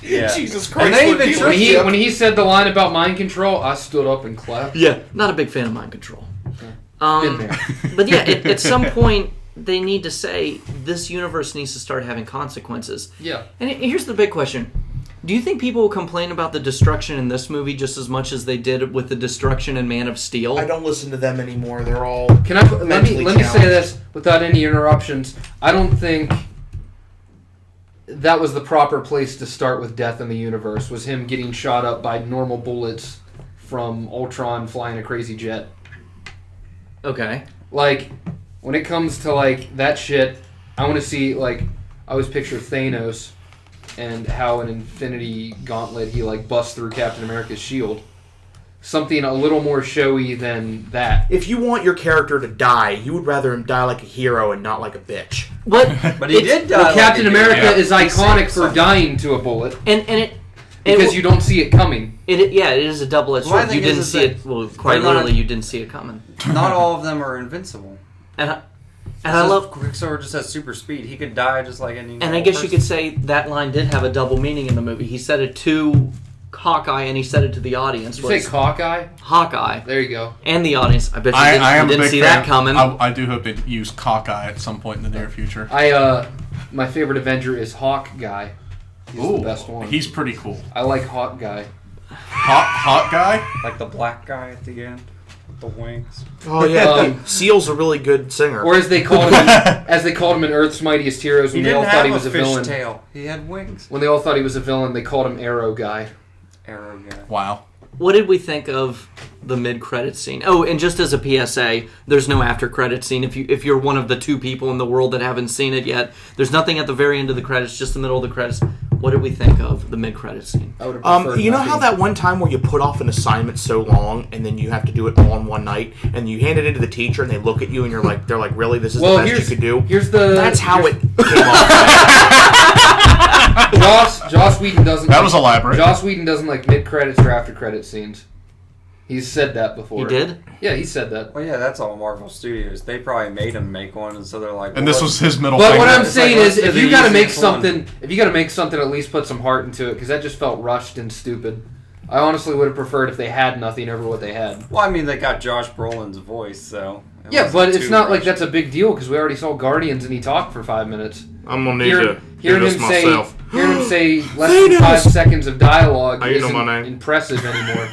yeah. Jesus Christ. And they even when he said the line about mind control, I stood up and clapped. Yeah, not a big fan of mind control. Been there. But yeah, at some point, they need to say, this universe needs to start having consequences. Yeah. And here's the big question. Do you think people will complain about the destruction in this movie just as much as they did with the destruction in Man of Steel? I don't listen to them anymore. They're all let me say this without any interruptions. I don't think that was the proper place to start with death in the universe, was him getting shot up by normal bullets from Ultron flying a crazy jet. Okay. Like, when it comes to, like, that shit, I want to see, like, I always picture Thanos and how an Infinity Gauntlet, he, like, busts through Captain America's shield. Something a little more showy than that. If you want your character to die, you would rather him die like a hero and not like a bitch. But he did die. Well, Captain America is iconic for dying to a bullet. Because you don't see it coming. It is a double-edged sword. You didn't see it. Well, quite literally, you didn't see it coming. Not all of them are invincible. And I love Quicksilver just has super speed. He could die just like any. And I guess you could say that line did have a double meaning in the movie. He said it to Hawkeye, and he said it to the audience. Did you say Hawkeye? Hawkeye. There you go. And the audience. I bet you didn't see that coming. I do hope they use Hawkeye at some point in the near future. My favorite Avenger is Hawk Guy. He's the best one. He's pretty cool. I like Hawk Guy. Hawk Guy? Like the black guy at the end. The wings. Oh yeah, Seal's a really good singer. Or as they called him in Earth's Mightiest Heroes, when they all thought he was a villain. Tail. He had wings. When they all thought he was a villain, they called him Arrow Guy. Arrow Guy. Wow. what did we think of the mid-credit scene? Oh, and just as a PSA, there's no after-credit scene. If you're one of the 2 people in the world that haven't seen it yet, there's nothing at the very end of the credits, just the middle of the credits. What did we think of the mid-credit scene? I would have preferred You know nothing. how that one time where you put off an assignment so long and then you have to do it all in one night and you hand it into the teacher and they look at you and they're like, really, this is the best you could do? That's how it came off. Joss Whedon doesn't. That was elaborate. Joss Whedon doesn't like mid credits or after credit scenes. He's said that before. He did? Yeah, he said that. Well, yeah, that's all Marvel Studios. They probably made him make one, and so they're like. And this was his middle But finger. what I'm It's saying like, is, let's if do you the got to make easiest one. something, at least put some heart into it, because that just felt rushed and stupid. I honestly would have preferred if they had nothing over what they had. Well, I mean, they got Josh Brolin's voice, so. it Yeah, wasn't but it's too not like rushed. that's a big deal because we already saw Guardians and he talked for 5 minutes. I'm going to need Hearing, to hear hearing this him myself. hearing him say less than 5 seconds of dialogue How you know isn't my name? impressive anymore.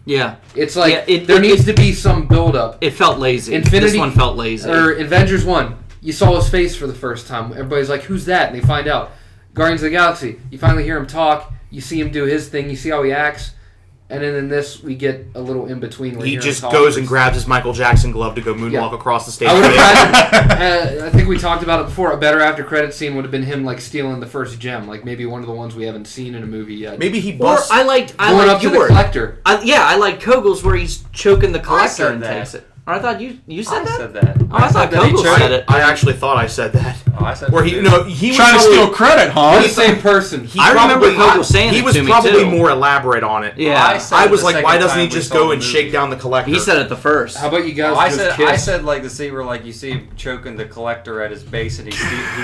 Yeah. It's like Yeah, there needs to be some build-up. It felt lazy. Infinity- This one felt lazy. Or Avengers 1, you saw his face for the first time. Everybody's like, who's that? And they find out. Guardians of the Galaxy, you finally hear him talk, you see him do his thing, you see how he acts, and then in this, we get a little in-between where He you hear just him talk goes first. and grabs his Michael Jackson glove to go moonwalk Yeah. across the stage. I would have rather, I think we talked about it before, a better after-credit scene would have been him like stealing the first gem, like maybe one of the ones we haven't seen in a movie yet. Maybe he or busts. I liked Going up to the yours. collector. I like Kogel's where he's choking the collector said and that. takes it. Or I thought you said I that? said that. Oh, I thought said that he Kogel chose- said it. I actually thought I said that. Oh, I said Where that he too. he was Trying to probably, steal credit, huh? We're the same person. He I remember probably- Kogel saying he it was to me, probably too. more elaborate on it. Yeah. I said I it was the like, second why doesn't time he we just saw go the and movie. shake down the collector? He said it the first. How about you guys Oh, I just said kiss? like the scene where like you see him choking the collector at his base and he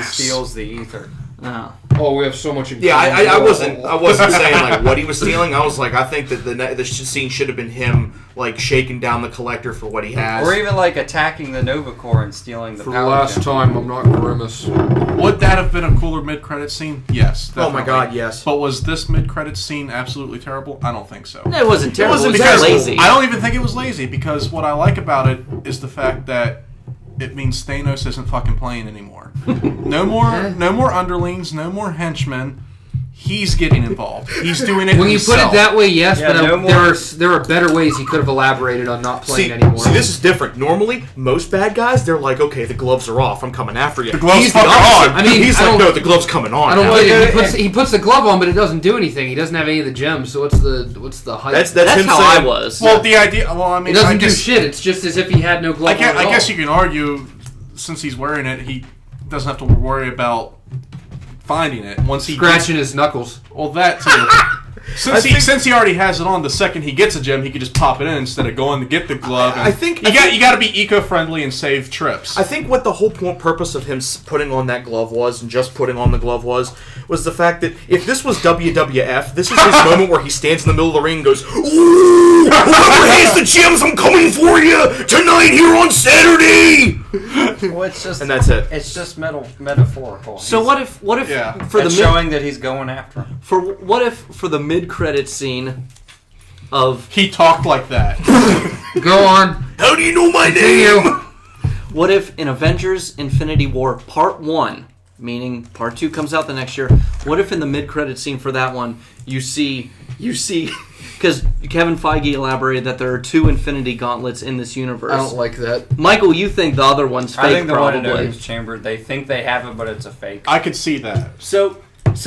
steals the ether. Oh. Oh, we have so much in Yeah, common. I wasn't saying like what he was stealing. I was like, I think that the scene should have been him like shaking down the collector for what he has. Or even like attacking the Nova Corps and stealing the For the power last gem. time, I'm not Grimace. Would that have been a cooler mid-credit scene? Yes. Oh my definitely. God, yes. But was this mid-credit scene absolutely terrible? I don't think so. It wasn't terrible. wasn't It was terrible. lazy. I don't even think it was lazy because what I like about it is the fact that it means Thanos isn't fucking playing anymore. No more underlings, no more henchmen. He's getting involved. He's doing it When you himself. put it that way, yes, Yeah, but no more- there are better ways he could have elaborated on not playing anymore. See, this is different. Normally, most bad guys, they're like, okay, the gloves are off. I'm coming after you. The gloves He's the fucking opposite. on. I mean, he's I like, don't- no, the gloves coming on. I don't now. get it. He puts the glove on, but it doesn't do anything. He doesn't have any of the gems. So what's the hype? That's That's him how saying, I was. Well, the idea. Well, I mean, it doesn't I do guess, shit. It's just as if he had no glove on at I all. guess you can argue, since he's wearing it, he doesn't have to worry about finding it once he scratching his knuckles. Well, that too. Since he already has it on, the second he gets a gem, he could just pop it in instead of going to get the glove. And I think you got to be eco-friendly and save trips. I think what the whole purpose of him putting on that glove was, and just putting on the glove was the fact that if this was WWF, this is his moment where he stands in the middle of the ring and goes, "Ooh, whoever has the gems, I'm coming for you tonight here on Saturday." Well, it's just And that's it. It's just metaphorical. So what if Yeah. for the it's mid, showing that he's going after him. for the mid-credit scene of He talked like that. Go on. How do you know my Continue. name? what if in Avengers Infinity War Part 1, meaning Part 2 comes out the next year, what if in the mid-credit scene for that one you see because Kevin Feige elaborated that there are 2 Infinity Gauntlets in this universe. I don't like that. Michael, you think the other one's fake I think the one in probably. Odin's chamber, they think they have it, but it's a fake. I could see that. So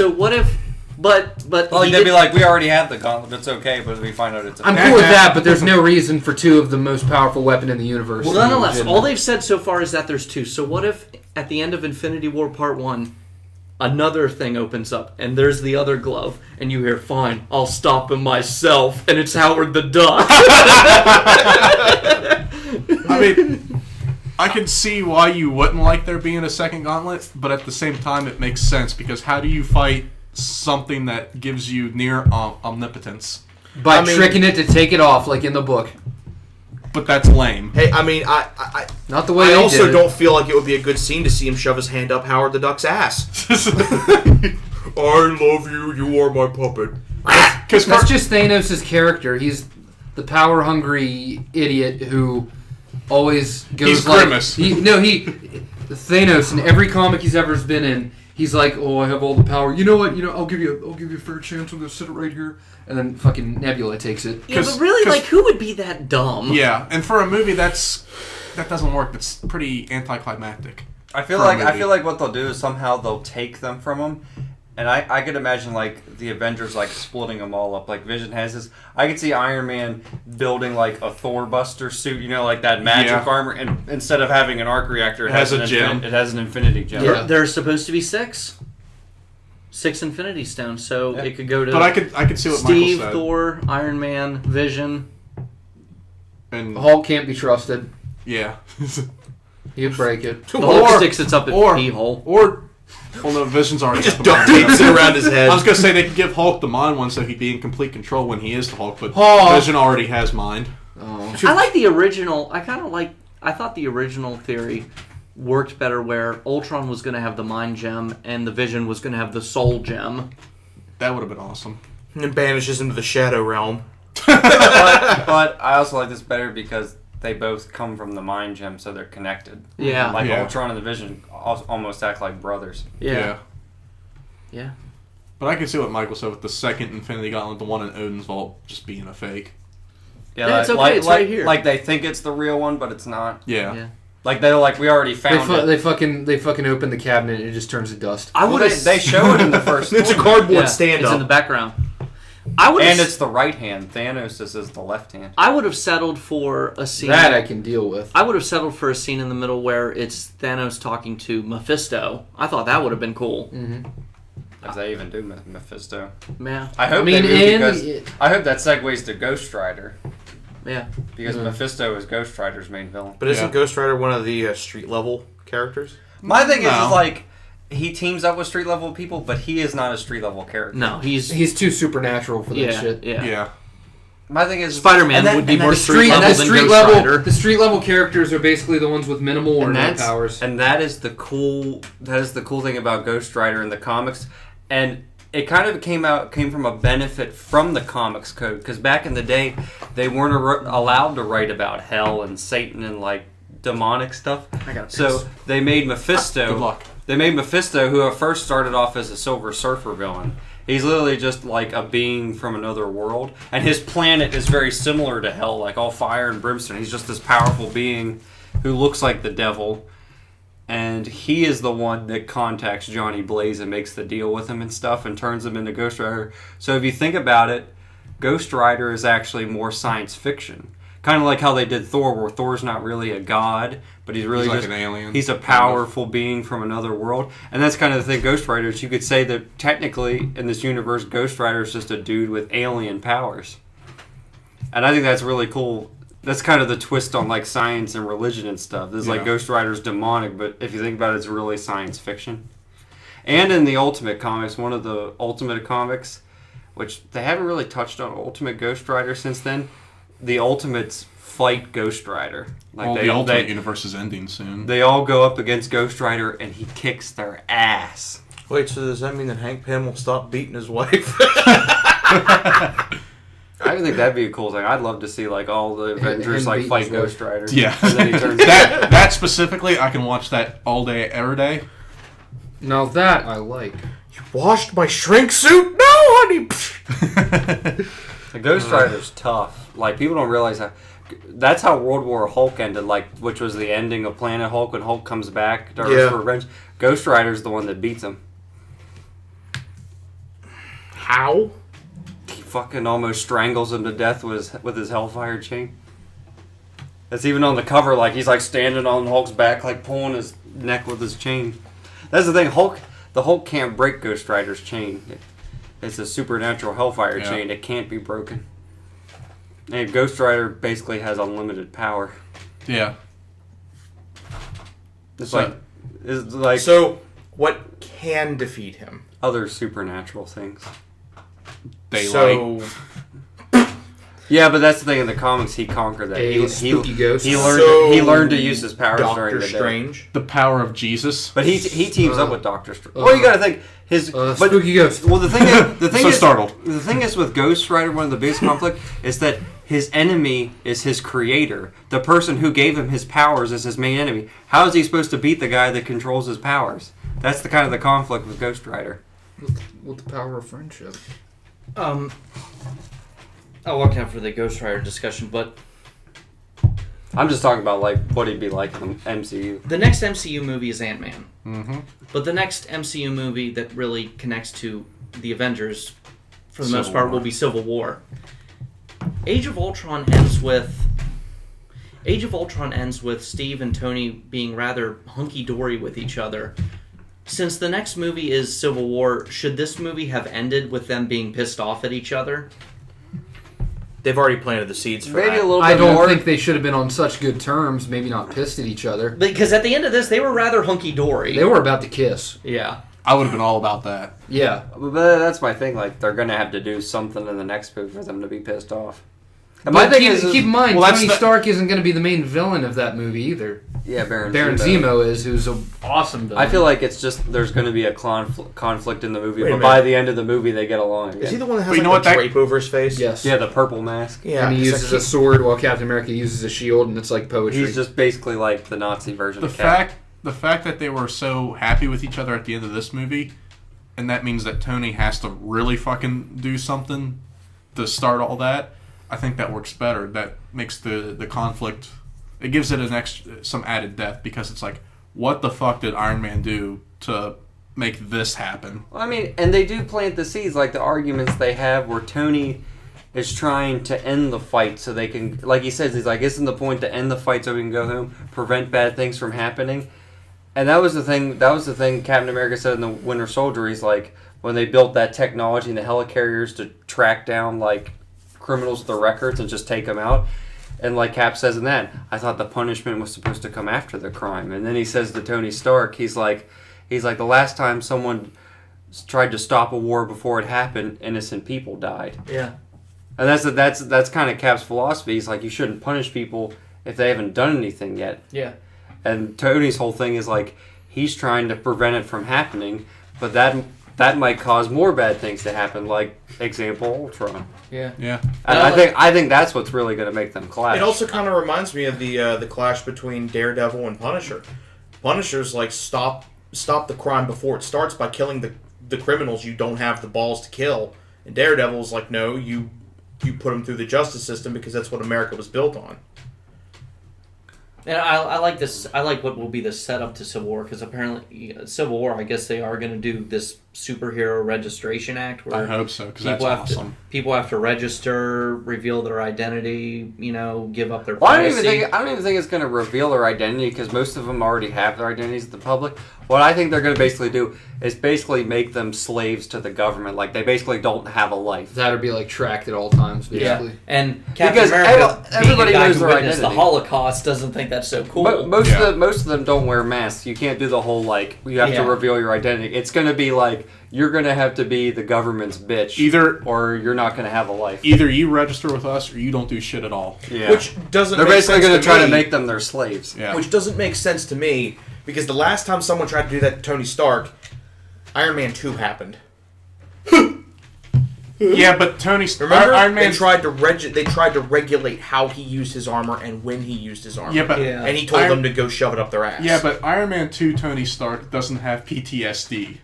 what if but Like he they'd did- be like, we already have the gauntlet, it's okay, but we find out it's a I'm fake. cool with that, but there's no reason for 2 of the most powerful weapon in the universe. Well, to be nonetheless, legitimate. all they've said so far is that there's 2. So what if at the end of Infinity War Part 1, another thing opens up, and there's the other glove, and you hear, "Fine, I'll stop him myself," and it's Howard the Duck. I mean, I can see why you wouldn't like there being a second gauntlet, but at the same time, it makes sense because how do you fight something that gives you near omnipotence? by tricking it to take it off, like in the book. But that's lame. Hey, I mean, I Not the way I they also did it. don't feel like it would be a good scene to see him shove his hand up Howard the Duck's ass. I love you. You are my puppet. Because That's just Thanos' character. He's the power-hungry idiot who always goes He's like... Grimace. Thanos, in every comic he's ever been in, He's like, "Oh, I have all the power. You know what? I'll give you a fair chance. I'm gonna sit it right here." And then fucking Nebula takes it. Yeah, but really, like, who would be that dumb? Yeah, and for a movie that doesn't work. That's pretty anticlimactic. I feel like what they'll do is somehow they'll take them from him. And I could imagine, like, the Avengers, like, splitting them all up. Like, Vision has this. I could see Iron Man building, like, a Thor Buster suit, like that magic armor. And instead of having an arc reactor, it has a gem. It has an infinity gem. Yeah. There's supposed to be 6 Infinity Stones, so it could go to. But I could see what Steve, Michael said. Thor, Iron Man, Vision. And Hulk can't be trusted. Yeah. He'd break it. The Hulk sticks it up at pee hole. Well, no, Vision's already just duct tapes it around his head. I was going to say they could give Hulk the mind one so he'd be in complete control when he is the Hulk, but Vision already has mind. Oh. I like the original. I thought the original theory worked better where Ultron was going to have the mind gem and the Vision was going to have the soul gem. That would have been awesome. And then banishes into the Shadow Realm. but I also like this better because they both come from the mind gem, so they're connected. Yeah. Like Ultron and the Vision almost act like brothers. Yeah. But I can see what Michael said with the second Infinity Gauntlet, the one in Odin's vault, just being a fake. Yeah, it's okay. It's right here. Like they think it's the real one, but it's not. Yeah. Like they're like, we already found it. They fucking open the cabinet and it just turns to dust. They show it in the first. It's a cardboard stand-up. It's in the background. It's the right hand. Thanos is the left hand. I would have settled for a scene that I can deal with. I would have settled for a scene in the middle where it's Thanos talking to Mephisto. I thought that would have been cool. Mm-hmm. If they even do Mephisto. Yeah. I hope they do because I hope that segues to Ghost Rider. Yeah. Because Mephisto is Ghost Rider's main villain. But isn't Ghost Rider one of the street level characters? My thing is like he teams up with street level people, but he is not a street level character. No, he's too supernatural for that shit. Yeah. My thing is Spider-Man would be more street level than Ghost Rider. The street level characters are basically the ones with minimal or no powers. And that is the cool thing about Ghost Rider in the comics. And it kind of came from a benefit from the comics code, because back in the day they weren't allowed to write about hell and Satan and like demonic stuff. So they made Mephisto. Good luck. They made Mephisto, who at first started off as a Silver Surfer villain. He's literally just like a being from another world, and his planet is very similar to hell, like all fire and brimstone. He's just this powerful being who looks like the devil. And he is the one that contacts Johnny Blaze and makes the deal with him and stuff and turns him into Ghost Rider. So if you think about it, Ghost Rider is actually more science fiction. Kind of like how they did Thor, where Thor's not really a god, but he's really like just an alien. He's a powerful being from another world. And that's kind of the thing, Ghost Rider is you could say that technically in this universe, Ghost Rider is just a dude with alien powers. And I think that's really cool. That's kind of the twist on like science and religion and stuff. This is like Ghost Rider's demonic, but if you think about it, it's really science fiction. And in the Ultimate comics, one of the Ultimate comics, which they haven't really touched on Ultimate Ghost Rider since then, the Ultimates fight Ghost Rider. Like the Ultimate universe is ending soon. They all go up against Ghost Rider, and he kicks their ass. Wait, so does that mean that Hank Pym will stop beating his wife? I think that'd be a cool thing. I'd love to see like all the Avengers like fight Ghost Rider. Yeah, and then he turns that specifically, I can watch that all day, every day. Now that I like. You washed my shrink suit? No, honey. The Ghost Rider's tough. Like people don't realize that. That's how World War Hulk ended. Like, which was the ending of Planet Hulk when Hulk comes back to Earth for revenge. Ghost Rider's the one that beats him. How? He fucking almost strangles him to death with his Hellfire chain. That's even on the cover. Like he's like standing on Hulk's back, like pulling his neck with his chain. That's the thing. The Hulk can't break Ghost Rider's chain. It's a supernatural Hellfire chain. It can't be broken. And Ghost Rider basically has unlimited power. Yeah. It's like so. What can defeat him? Other supernatural things. Daylight. Yeah, but that's the thing. In the comics, he conquered that. A spooky ghost. He So, learned to use his powers during Doctor the day. Strange. The power of Jesus. But he teams up with Doctor Strange. Well, you got to think his spooky ghost. Well, the thing So is, startled. The thing is with Ghost Rider, one of the biggest conflict is that his enemy is his creator. The person who gave him his powers is his main enemy. How is he supposed to beat the guy that controls his powers? That's the kind of the conflict with Ghost Rider. With the power of friendship. I'll walk out for the Ghost Rider discussion, but I'm just talking about like what he'd be like in the MCU. the next MCU movie is Ant-Man. Mm-hmm. But the next MCU movie that really connects to the Avengers, for the Civil most part, War. will be Civil War. Age of Ultron ends with Steve and Tony being rather hunky-dory with each other. Since the next movie is Civil War, should this movie have ended with them being pissed off at each other? They've already planted the seeds for Maybe that. a little bit I don't more. think they should have been on such good terms. Maybe not pissed at each other. Because at the end of this, they were rather hunky-dory. They were about to kiss. Yeah. I would have been all about that. Yeah. But that's my thing. Like they're gonna have to do something in the next movie for them to be pissed off. And But my thing keep, is, keep in mind, well, that's Tony the- Stark isn't going to be the main villain of that movie either. yeah, Baron Zemo is, who's an awesome villain. I feel like it's just there's going to be a conflict in the movie, Wait a but minute. by the end of the movie they get along again. Is he the one that has But you like, know what, the that- drape over his face? Yes. Yeah, the purple mask. Yeah. And he 'cause uses a sword while Captain America uses a shield, and it's like poetry. He's just basically like the Nazi version The of Cap. fact that they were so happy with each other at the end of this movie, and that means that Tony has to really fucking do something to start all that. I think that works better. That makes the conflict. It gives it some added depth because it's like, what the fuck did Iron Man do to make this happen? Well, I mean, and they do plant the seeds, like the arguments they have where Tony is trying to end the fight so they can, like he says, he's like, isn't the point to end the fight so we can go home, prevent bad things from happening? And that was the thing Captain America said in the Winter Soldier. He's like, when they built that technology and the helicarriers to track down like criminals with their records and just take them out. And like Cap says in that, I thought the punishment was supposed to come after the crime. And then he says to Tony Stark, he's like the last time someone tried to stop a war before it happened, innocent people died. Yeah. And that's kind of Cap's philosophy. He's like, you shouldn't punish people if they haven't done anything yet. Yeah. And Tony's whole thing is like, he's trying to prevent it from happening, but that might cause more bad things to happen, like example Ultron. Yeah. Yeah. And I think that's what's really going to make them clash. It also kind of reminds me of the clash between Daredevil and Punisher. Punisher's like stop the crime before it starts by killing the criminals you don't have the balls to kill, and Daredevil's like, no, you put them through the justice system because that's what America was built on. And I like this. I like what will be the setup to Civil War, because apparently Civil War, I guess they are going to do this superhero registration act where I hope so, because that's people have awesome. people have to register, reveal their identity, give up their Well, I privacy. don't even think it's going to reveal their identity because most of them already have their identities to the public. What I think they're going to basically do is basically make them slaves to the government. Like they basically don't have a life. That would be like tracked at all times, Yeah, basically. and Captain Because America, everybody being a guy knows who their witnessed the identity. Holocaust, doesn't think that's so cool. Most Yeah. of them don't wear masks. You can't do the whole like you have Yeah. to reveal your identity. It's going to be like you're going to have to be the government's bitch, or you're not going to have a life. Either you register with us or you don't do shit at all. Yeah. Which doesn't. They're make basically sense going to try to me, make them their slaves. Yeah. Which doesn't make sense to me because the last time someone tried to do that to Tony Stark, Iron Man 2 happened. Yeah, but Tony Remember, Iron they Man. tried to regulate how he used his armor and when he used his armor. Yeah, but Yeah. And he told them to go shove it up their ass. yeah, but Iron Man 2 Tony Stark doesn't have PTSD.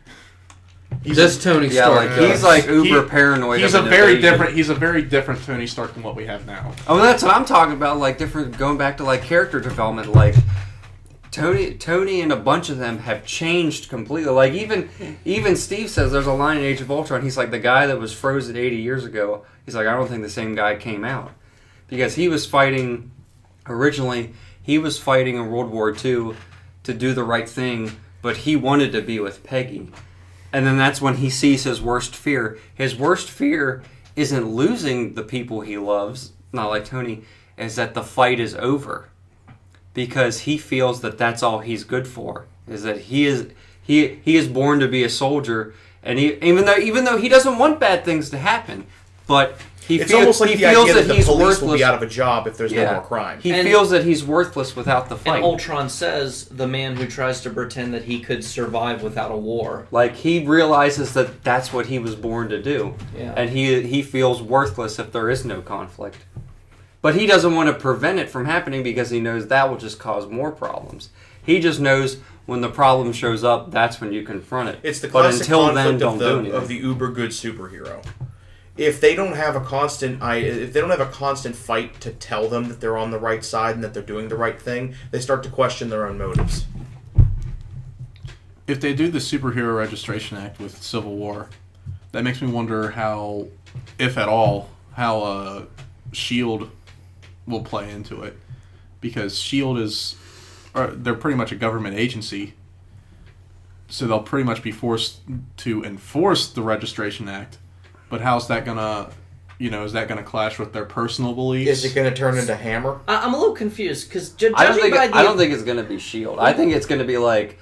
This Tony Yeah, Stark like does. he's like uber He- paranoid. He's of a an very invasion. different. He's a very different Tony Stark than what we have now. Oh, that's what I'm talking about. Like different, going back to like character development. Like Tony, and a bunch of them have changed completely. Like even Steve says there's a line in Age of Ultron. He's like the guy that was frozen 80 years ago. He's like I don't think the same guy came out because he was fighting originally. He was fighting in World War II to do the right thing, but he wanted to be with Peggy. And then that's when he sees his worst fear. His worst fear isn't losing the people he loves, not like Tony, is that the fight is over. Because he feels that that's all he's good for. Is that he is born to be a soldier, and even though he doesn't want bad things to happen, but It's almost like he the feels idea that that the he's police worthless. will be out of a job if there's no Yeah. more crime. He And- feels that he's worthless without the fight. And Ultron says the man who tries to pretend that he could survive without a war. Like, he realizes that that's what he was born to do. Yeah. And he feels worthless if there is no conflict. But he doesn't want to prevent it from happening because he knows that will just cause more problems. He just knows when the problem shows up, that's when you confront it. It's the but classic until then, conflict don't do of anything. the uber good superhero. If they don't have a constant fight to tell them that they're on the right side and that they're doing the right thing, they start to question their own motives. If they do the Superhero Registration Act with Civil War, that makes me wonder how, if at all, how S.H.I.E.L.D. will play into it. Because S.H.I.E.L.D. they're pretty much a government agency, so they'll pretty much be forced to enforce the Registration Act. But how's that gonna, is that gonna clash with their personal beliefs? Is it going to turn into Hammer? I'm a little confused because I don't think it's going to be S.H.I.E.L.D. I think it's going to be like,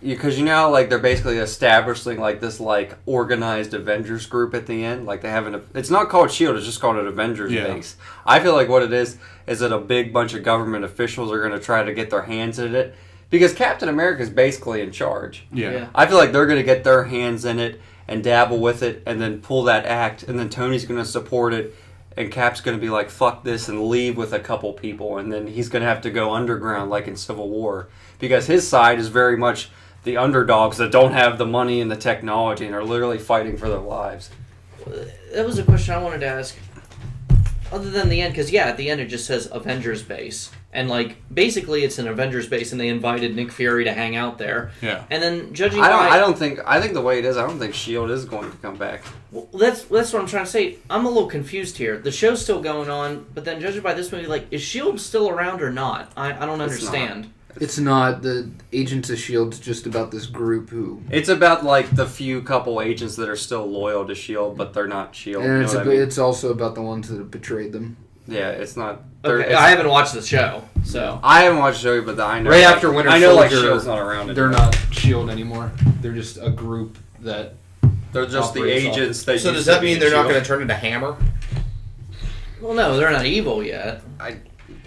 because how like they're basically establishing like this like organized Avengers group at the end. Like they have it's not called S.H.I.E.L.D. It's just called an Avengers base. I feel like what it is that a big bunch of government officials are going to try to get their hands in it because Captain America is basically in charge. Yeah. I feel like they're going to get their hands in it and dabble with it and then pull that act, and then Tony's going to support it, and Cap's going to be like, fuck this, and leave with a couple people, and then he's going to have to go underground like in Civil War, because his side is very much the underdogs that don't have the money and the technology and are literally fighting for their lives. That was a question I wanted to ask. Other than the end, because at the end it just says Avengers base, and like basically it's an Avengers base, and they invited Nick Fury to hang out there. Yeah. And then judging I think the way it is, I don't think S.H.I.E.L.D. is going to come back. well, that's what I'm trying to say. I'm a little confused here. The show's still going on, but then judging by this movie, like is S.H.I.E.L.D. still around or not? I don't understand. It's not. The Agents of S.H.I.E.L.D.'s just about this group who... It's about like the few couple agents that are still loyal to S.H.I.E.L.D., but they're not S.H.I.E.L.D. And you know what I mean? it's also about the ones that have betrayed them. Yeah, it's not... Okay, I haven't watched the show, so I haven't watched the show, but I know... Right after Winter I know like Soldier, S.H.I.E.L.D.'s not around They're anymore. not S.H.I.E.L.D. anymore. They're just a group that... They're just the operates agents that So used does to that be mean they're not S.H.I.E.L.D.? going to turn into Hammer? well, no, they're not evil yet.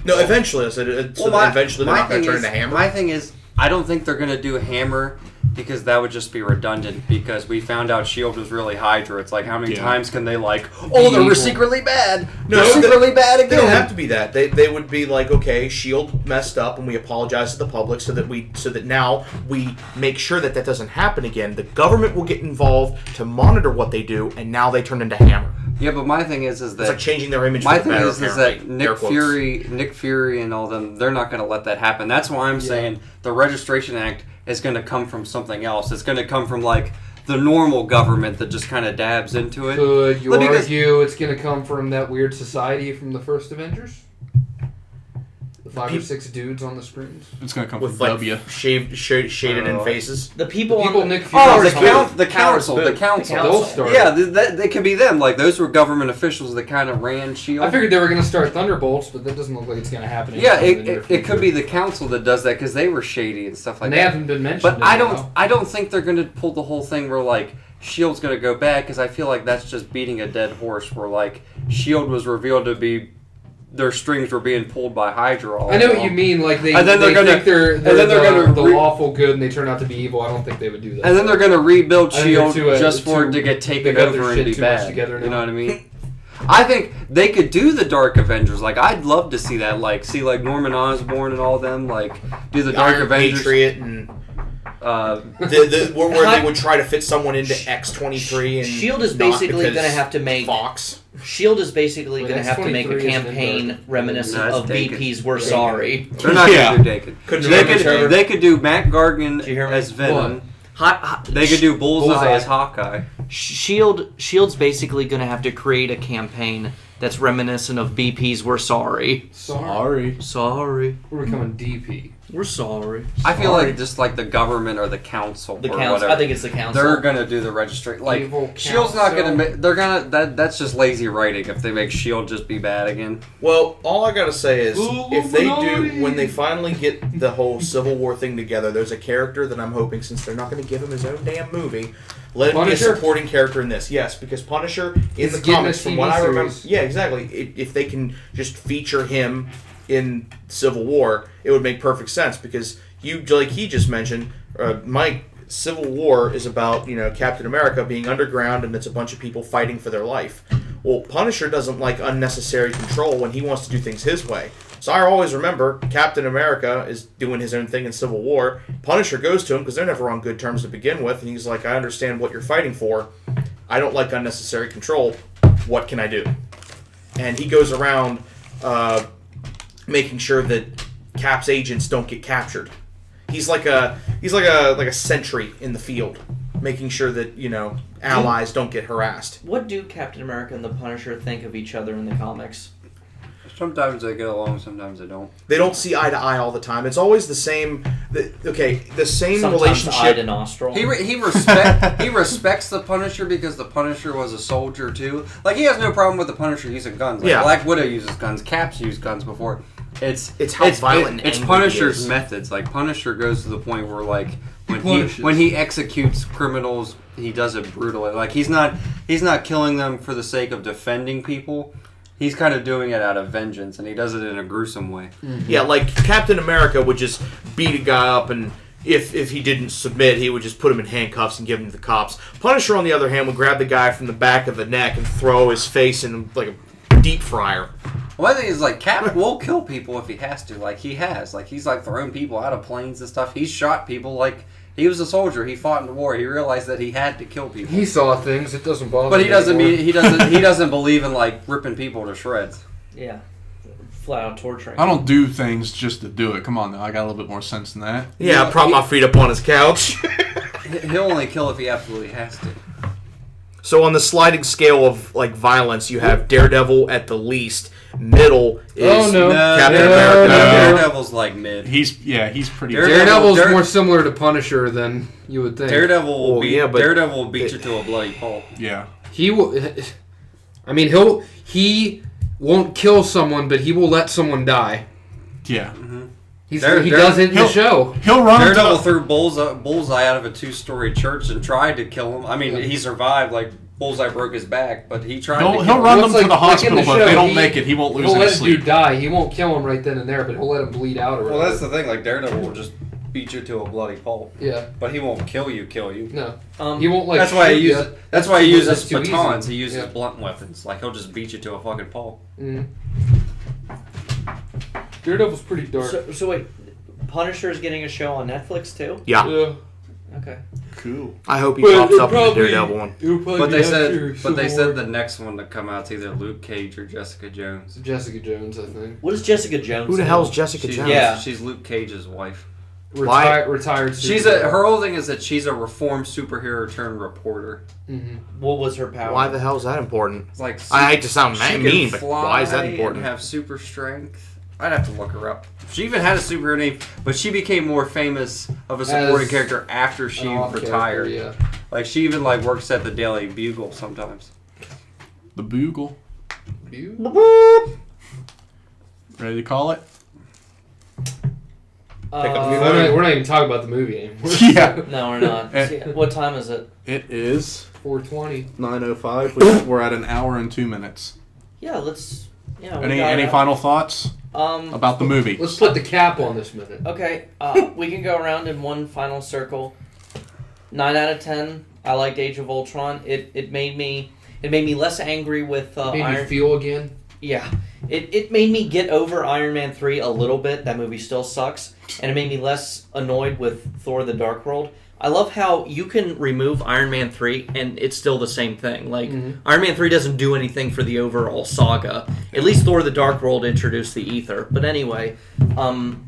No, eventually. Eventually they're not going to turn into Hammer? My thing is, I don't think they're going to do Hammer because that would just be redundant because we found out S.H.I.E.L.D. was really Hydra. It's like, how many times can they like, oh, they were secretly bad. No, They're secretly bad again. They don't have to be that. They would be like, okay, S.H.I.E.L.D. messed up and we apologize to the public so that now we make sure that doesn't happen again. The government will get involved to monitor what they do, and now they turn into Hammer. Yeah, but my thing is that... It's like changing their image My for the thing better, is apparently. that Nick Fury and all them, they're not going to let that happen. That's why I'm saying the Registration Act is going to come from something else. It's going to come from, like, the normal government that just kind of dabs into it. Could you argue it's going to come from that weird society from the first Avengers? The 5 or 6 dudes on the screens? It's going to come with from like W. shaded in faces. The people Nick Fury... Oh, the Powers council. Booth. The council. They'll start. Yeah, they could be them. Like, those were government officials that kind of ran S.H.I.E.L.D. I figured they were going to start Thunderbolts, but that doesn't look like it's going to happen. Yeah, anytime in the near it future. could be the council that does that because they were shady and stuff like And that. they haven't been mentioned. But in I a don't. while. I don't think they're going to pull the whole thing where like S.H.I.E.L.D.'s going to go bad because I feel like that's just beating a dead horse. Where like S.H.I.E.L.D. was revealed to be their strings were being pulled by Hydra. All I know along. what you mean. Like they, And then they they're gonna- think they're and then they're gonna the re- lawful good, and they turn out to be evil. I don't think they would do that. And then they're going to rebuild I think they're S.H.I.E.L.D. just for it too- to get taken they got their over and shit be too much bad. together You now. know what I mean? I think they could do the Dark Avengers. Like I'd love to see that. Like see like Norman Osborn and all them. Like do the Dark Iron Avengers. Patriot and where they would try to fit someone into X-23 and S.H.I.E.L.D. is not basically because going to have to make Fox. S.H.I.E.L.D. is basically Well, going to have to make a X-23 isn't campaign dark. reminiscent No, that's of Dakin. BP's "We're Sorry." They're not Yeah. going to do Dakin. Couldn't They remember Trevor. could. They could do Matt Gargan Did you hear me? as Venom. What? They could do Bullseye, Bullseye. as Hawkeye. S.H.I.E.L.D.'s basically going to have to create a campaign that's reminiscent of BP's "We're Sorry." Sorry. Sorry. We're becoming DP. We're sorry. I feel like just like the government or the council The or council. whatever. I think it's the council. They're gonna do the registration. Like Evil Shield's not council. gonna. They're gonna. That's just lazy writing. If they make Shield just be bad again. Well, all I gotta say is, if they Illuminati. do, when they finally get the whole Civil War thing together, there's a character that I'm hoping, since they're not going to give him his own damn movie, Let him be a Punisher? supporting character in this. Yes, because Punisher in He's the getting a comics, from what TV I remember, series. yeah, exactly. If they can just feature him in Civil War, it would make perfect sense because like he just mentioned, Mike. Civil War is about, Captain America being underground and it's a bunch of people fighting for their life. Well, Punisher doesn't like unnecessary control when he wants to do things his way. So I always remember Captain America is doing his own thing in Civil War. Punisher goes to him because they're never on good terms to begin with, and he's like, I understand what you're fighting for. I don't like unnecessary control. What can I do? And he goes around making sure that Cap's agents don't get captured. He's like a sentry in the field, making sure that allies don't get harassed. What do Captain America and the Punisher think of each other in the comics? Sometimes they get along, sometimes they don't. They don't see eye to eye all the time. It's always the same. The same Sometimes relationship. eye to nostril. He respects the Punisher because the Punisher was a soldier too. Like he has no problem with the Punisher using guns. Like, Yeah. Black Widow uses guns. Cap's used guns before. It's how violent and It's angry he Punisher's is. methods. Like Punisher goes to the point where like punishes. when he executes criminals, he does it brutally. Like he's not killing them for the sake of defending people. He's kind of doing it out of vengeance, and he does it in a gruesome way. Mm-hmm. Yeah, like Captain America would just beat a guy up, and if he didn't submit, he would just put him in handcuffs and give him to the cops. Punisher, on the other hand, would grab the guy from the back of the neck and throw his face in like a deep fryer. Well, I think is like Cap will kill people if he has to. Like he has. Like he's like thrown people out of planes and stuff. He's shot people. Like he was a soldier. He fought in the war. He realized that he had to kill people. He saw things. It doesn't bother. But he me doesn't anymore. mean he doesn't believe in like ripping people to shreds. Yeah. Flat out torturing. I don't do things just to do it. Come on now, I got a little bit more sense than that. Yeah, Yeah, prop my feet up on his couch. He'll only kill if he absolutely has to. So on the sliding scale of like violence, you have Daredevil at the least. Middle is Oh, no. Captain No, America. no. Daredevil's like mid. He's pretty. Daredevil's Dare- more similar to Punisher than you would think. Daredevil will Daredevil will beat it- you to a bloody pulp. Yeah. He will. I mean, he won't kill someone, but he will let someone die. Yeah. He Dare- does it in the he'll- show. He'll run. Daredevil To threw Bullseye out of a 2-story church and tried to kill him. I mean, he survived. Like Bullseye broke his back, but he tried to kill he'll him. run Well, them it's to the like in hospital, the but if they show, don't he- make it, he won't lose He'll any let a sleep. dude die. He won't kill him right then and there, but he'll let him bleed out or whatever. Well, that's the thing. Like Daredevil will just beat you to a bloody pulp, Yeah. but he won't kill you. No. He won't like. That's why he shoot uses. ya. That's why he uses That's too batons. easy. He uses Yeah. blunt weapons. Like he'll just beat you to a fucking pulp. Mm. Daredevil's pretty dark. So wait, Punisher's getting a show on Netflix too? Yeah, Yeah. Okay. Cool. I hope he But pops it up in the probably- Daredevil one. It would probably But be they after said Civil War. the next one to come out is either Luke Cage or Jessica Jones. Jessica Jones, I think. What is Jessica Jones? Who the do? hell's Jessica She's, Jones? Yeah. she's Luke Cage's wife. Why? Retired. She's her whole thing is that she's a reformed superhero turned reporter. Mm-hmm. What was her power? Why the hell is that important? It's like I hate to sound she can mean, but fly why is that important? And have super strength. I'd have to look her up. She even had a superhero name, but she became more famous of a supporting As character after she retired. Yeah. Like she even like works at the Daily Bugle sometimes. The Bugle. You? Ready to call it? We're not even talking about the movie anymore. Yeah. No, we're not. Eh. See, what time is it? It is 4:20. 9:05. We're at an hour and 2 minutes. Yeah, let's. Yeah. Any final thoughts about the movie? Let's put the cap on this minute. Okay, we can go around in one final circle. 9 out of 10. I liked Age of Ultron. It made me less angry with Made you Iron. feel again. Yeah, it made me get over Iron Man 3 a little bit. That movie still sucks, and it made me less annoyed with Thor: The Dark World. I love how you can remove Iron Man 3 and it's still the same thing. Like, Iron Man 3 doesn't do anything for the overall saga. At least Thor: The Dark World introduced the ether. But anyway,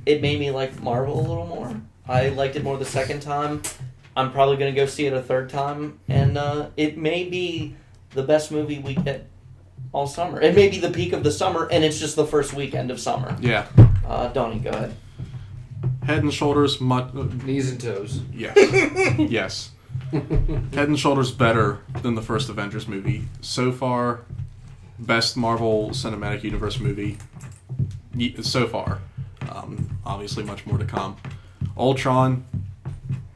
it made me like Marvel a little more. I liked it more the second time. I'm probably going to go see it a third time. And it may be the best movie we get all summer. It may be the peak of the summer, and it's just the first weekend of summer. Yeah. Donnie, go ahead. Head and Shoulders much. Knees and toes. Yes. Yes. Head and Shoulders better than the first Avengers movie. So far, best Marvel Cinematic Universe movie so far. Obviously, much more to come. Ultron,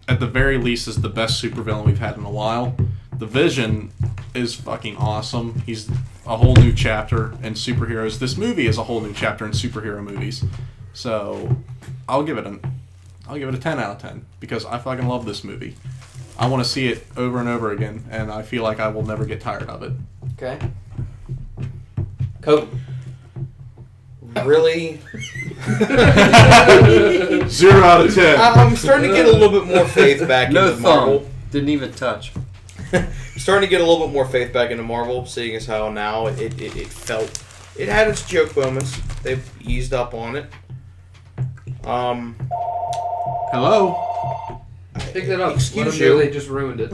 at the very least, is the best supervillain we've had in a while. The Vision is fucking awesome. He's a whole new chapter in superheroes. This movie is a whole new chapter in superhero movies. So I'll give it a 10 out of 10 because I fucking love this movie. I want to see it over and over again, and I feel like I will never get tired of it. Okay. Cody. Really? 0 out of 10. I'm starting to get a little bit more faith back No into Marvel. thumb. Didn't even touch. Starting to get a little bit more faith back into Marvel, seeing as how now it felt... It had its joke moments. They've eased up on it. Hello? Pick that up. Excuse Let 'em know you. They just ruined it.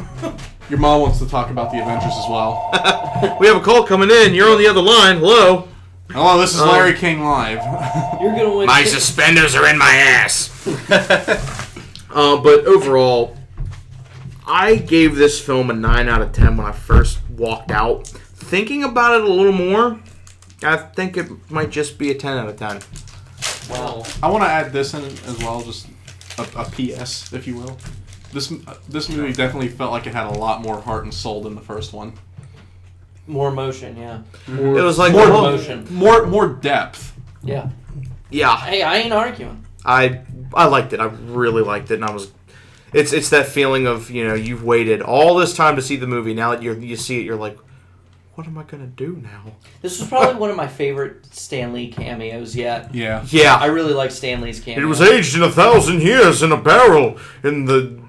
Your mom wants to talk about the Avengers as well. We have a call coming in. You're on the other line. Hello. Hello, this is Larry King Live. You're gonna win. My suspenders are in my ass. But overall, I gave this film a 9 out of 10 when I first walked out. Thinking about it a little more, I think it might just be a 10 out of 10. Wow. I want to add this in as well, just a PS, if you will. This movie definitely felt like it had a lot more heart and soul than the first one. More emotion, yeah. It was like More the whole- emotion. More depth. Yeah. Yeah, Hey, I ain't arguing. I liked it. I really liked it, and I was. It's that feeling of you've waited all this time to see the movie. Now that you see it, you're like, what am I gonna do now? This was probably one of my favorite Stan Lee cameos yet. Yeah. Yeah, I really like Stan Lee's cameo. it was aged in 1,000 years in a barrel in the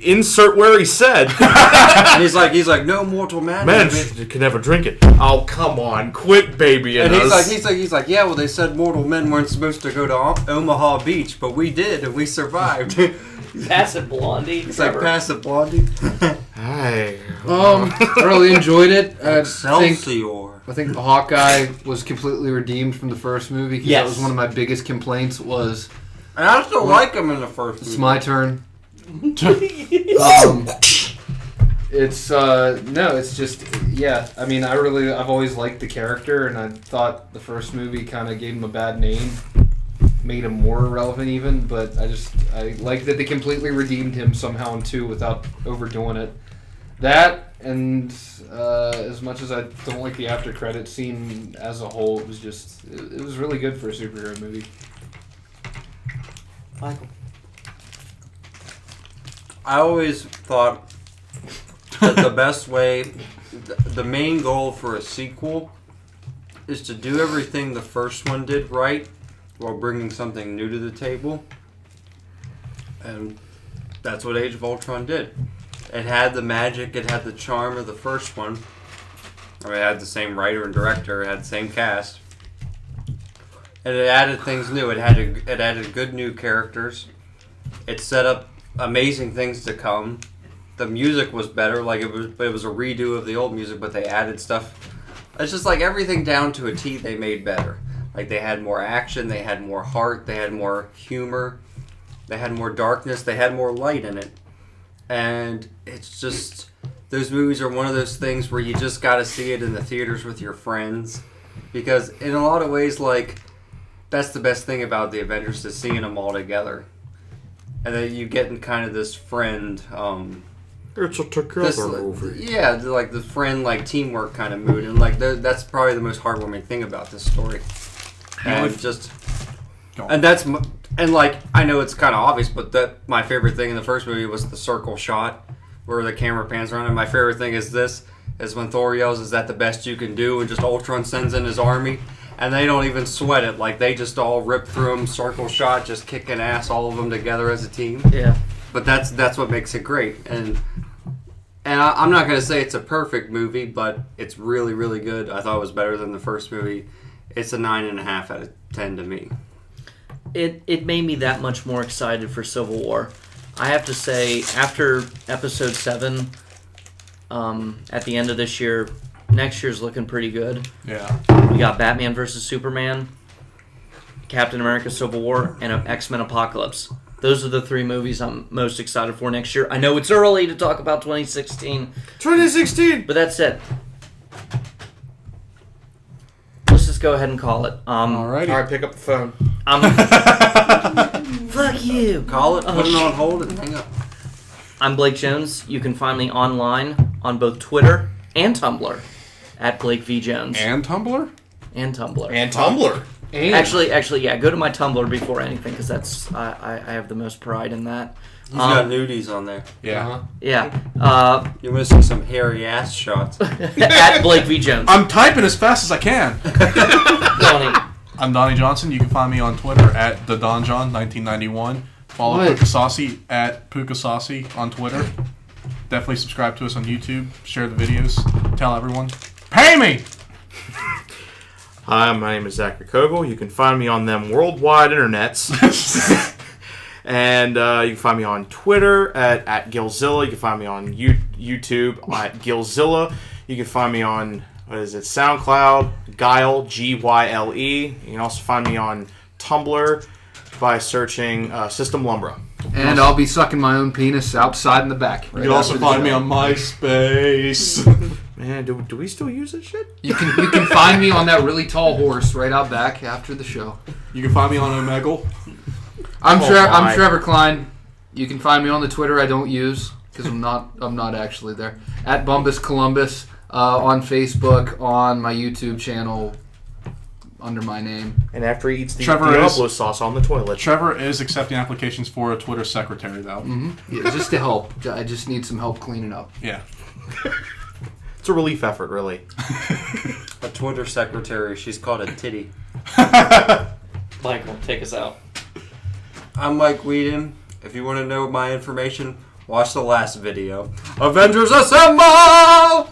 insert where he said. And he's like, no mortal man. Man can never drink it. Oh, come on, quit babying And us. he's like, yeah. Well, they said mortal men weren't supposed to go to Omaha Beach, but we did, and we survived. Passive Blondie. It's like passive Blondie. Hey. I really enjoyed it. I think Excelsior. the Hawkeye was completely redeemed from the first movie because Yes. that was one of my biggest complaints. Was And I still like him in the first movie. it's my turn. It's just yeah. I mean, I've always liked the character, and I thought the first movie kind of gave him a bad name, made him more irrelevant even. But I like that they completely redeemed him somehow in 2 without overdoing it. That and as much as I don't like the after credit scene as a whole, it was just it was really good for a superhero movie. Michael. I always thought that the best way, the main goal for a sequel is to do everything the first one did right while bringing something new to the table. And that's what Age of Ultron did. It had the magic, it had the charm of the first one. I mean, it had the same writer and director, it had the same cast. And it added things new. It added good new characters. It set up amazing things to come. The music was better, like it was a redo of the old music, but they added stuff. It's just like everything down to a T they made better. Like they had more action, they had more heart, they had more humor, they had more darkness, they had more light in it. And it's just, those movies are one of those things where you just gotta see it in the theaters with your friends. Because in a lot of ways, like, that's the best thing about the Avengers, is seeing them all together. And then you get in kind of this friend, It's a together movie. yeah, like the friend, like teamwork kind of mood, and like that's probably the most heartwarming thing about this story. And just, and that's, and like I know it's kind of obvious, but that my favorite thing in the first movie was the circle shot where the camera pans around. And my favorite thing is when Thor yells, "Is that the best you can do?" And just Ultron sends in his army. And they don't even sweat it. Like, they just all rip through them, circle shot, just kicking ass, all of them together as a team. Yeah. But that's what makes it great. And I'm not going to say it's a perfect movie, but it's really, really good. I thought it was better than the first movie. It's a 9.5 out of 10 to me. It made me that much more excited for Civil War. I have to say, after Episode 7, at the end of this year, next year's looking pretty good. Yeah. We got Batman vs. Superman, Captain America Civil War, and X-Men Apocalypse. Those are the 3 movies I'm most excited for next year. I know it's early to talk about 2016. 2016! But that's it. Let's just go ahead and call it. Alrighty. Alright, pick up the phone. Fuck you. Call it, put it on hold, and hang up. I'm Blake Jones. You can find me online on both Twitter and Tumblr at Blake V Jones. And Tumblr? And Tumblr. And Tumblr. And Actually, yeah. Go to my Tumblr before anything because that's I have the most pride in that. He's got nudies on there. Yeah. Yeah. You want to see some hairy ass shots? At Blake V Jones. I'm typing as fast as I can. Donnie. I'm Donnie Johnson. You can find me on Twitter at TheDonJohn1991. Follow What? Pooka Saucy at Pooka Saucy on Twitter. Definitely subscribe to us on YouTube. Share the videos. Tell everyone. Pay me! Hi, my name is Zachary Kogel. You can find me on them worldwide internets. And you can find me on Twitter at Gilzilla. You can find me on YouTube at Gilzilla. You can find me on, SoundCloud, Guile, Gyle. You can also find me on Tumblr by searching System Lumbra. And I'll be sucking my own penis outside in the back. You can also find me on MySpace. Man, do we still use this shit? You can find me on that really tall horse right out back after the show. You can find me on Omegle. I'm my. Trevor Klein. You can find me on the Twitter I don't use because I'm not actually there. At Bumbus Columbus on Facebook, on my YouTube channel under my name. And after he eats the Trevor Diablo sauce on the toilet. Trevor is accepting applications for a Twitter secretary, though. Yeah, just to help. I just need some help cleaning up. Yeah. It's a relief effort, really. A Twitter secretary. She's called a titty. Michael, take us out. I'm Mike Whedon. If you want to know my information, watch the last video. Avengers Assemble!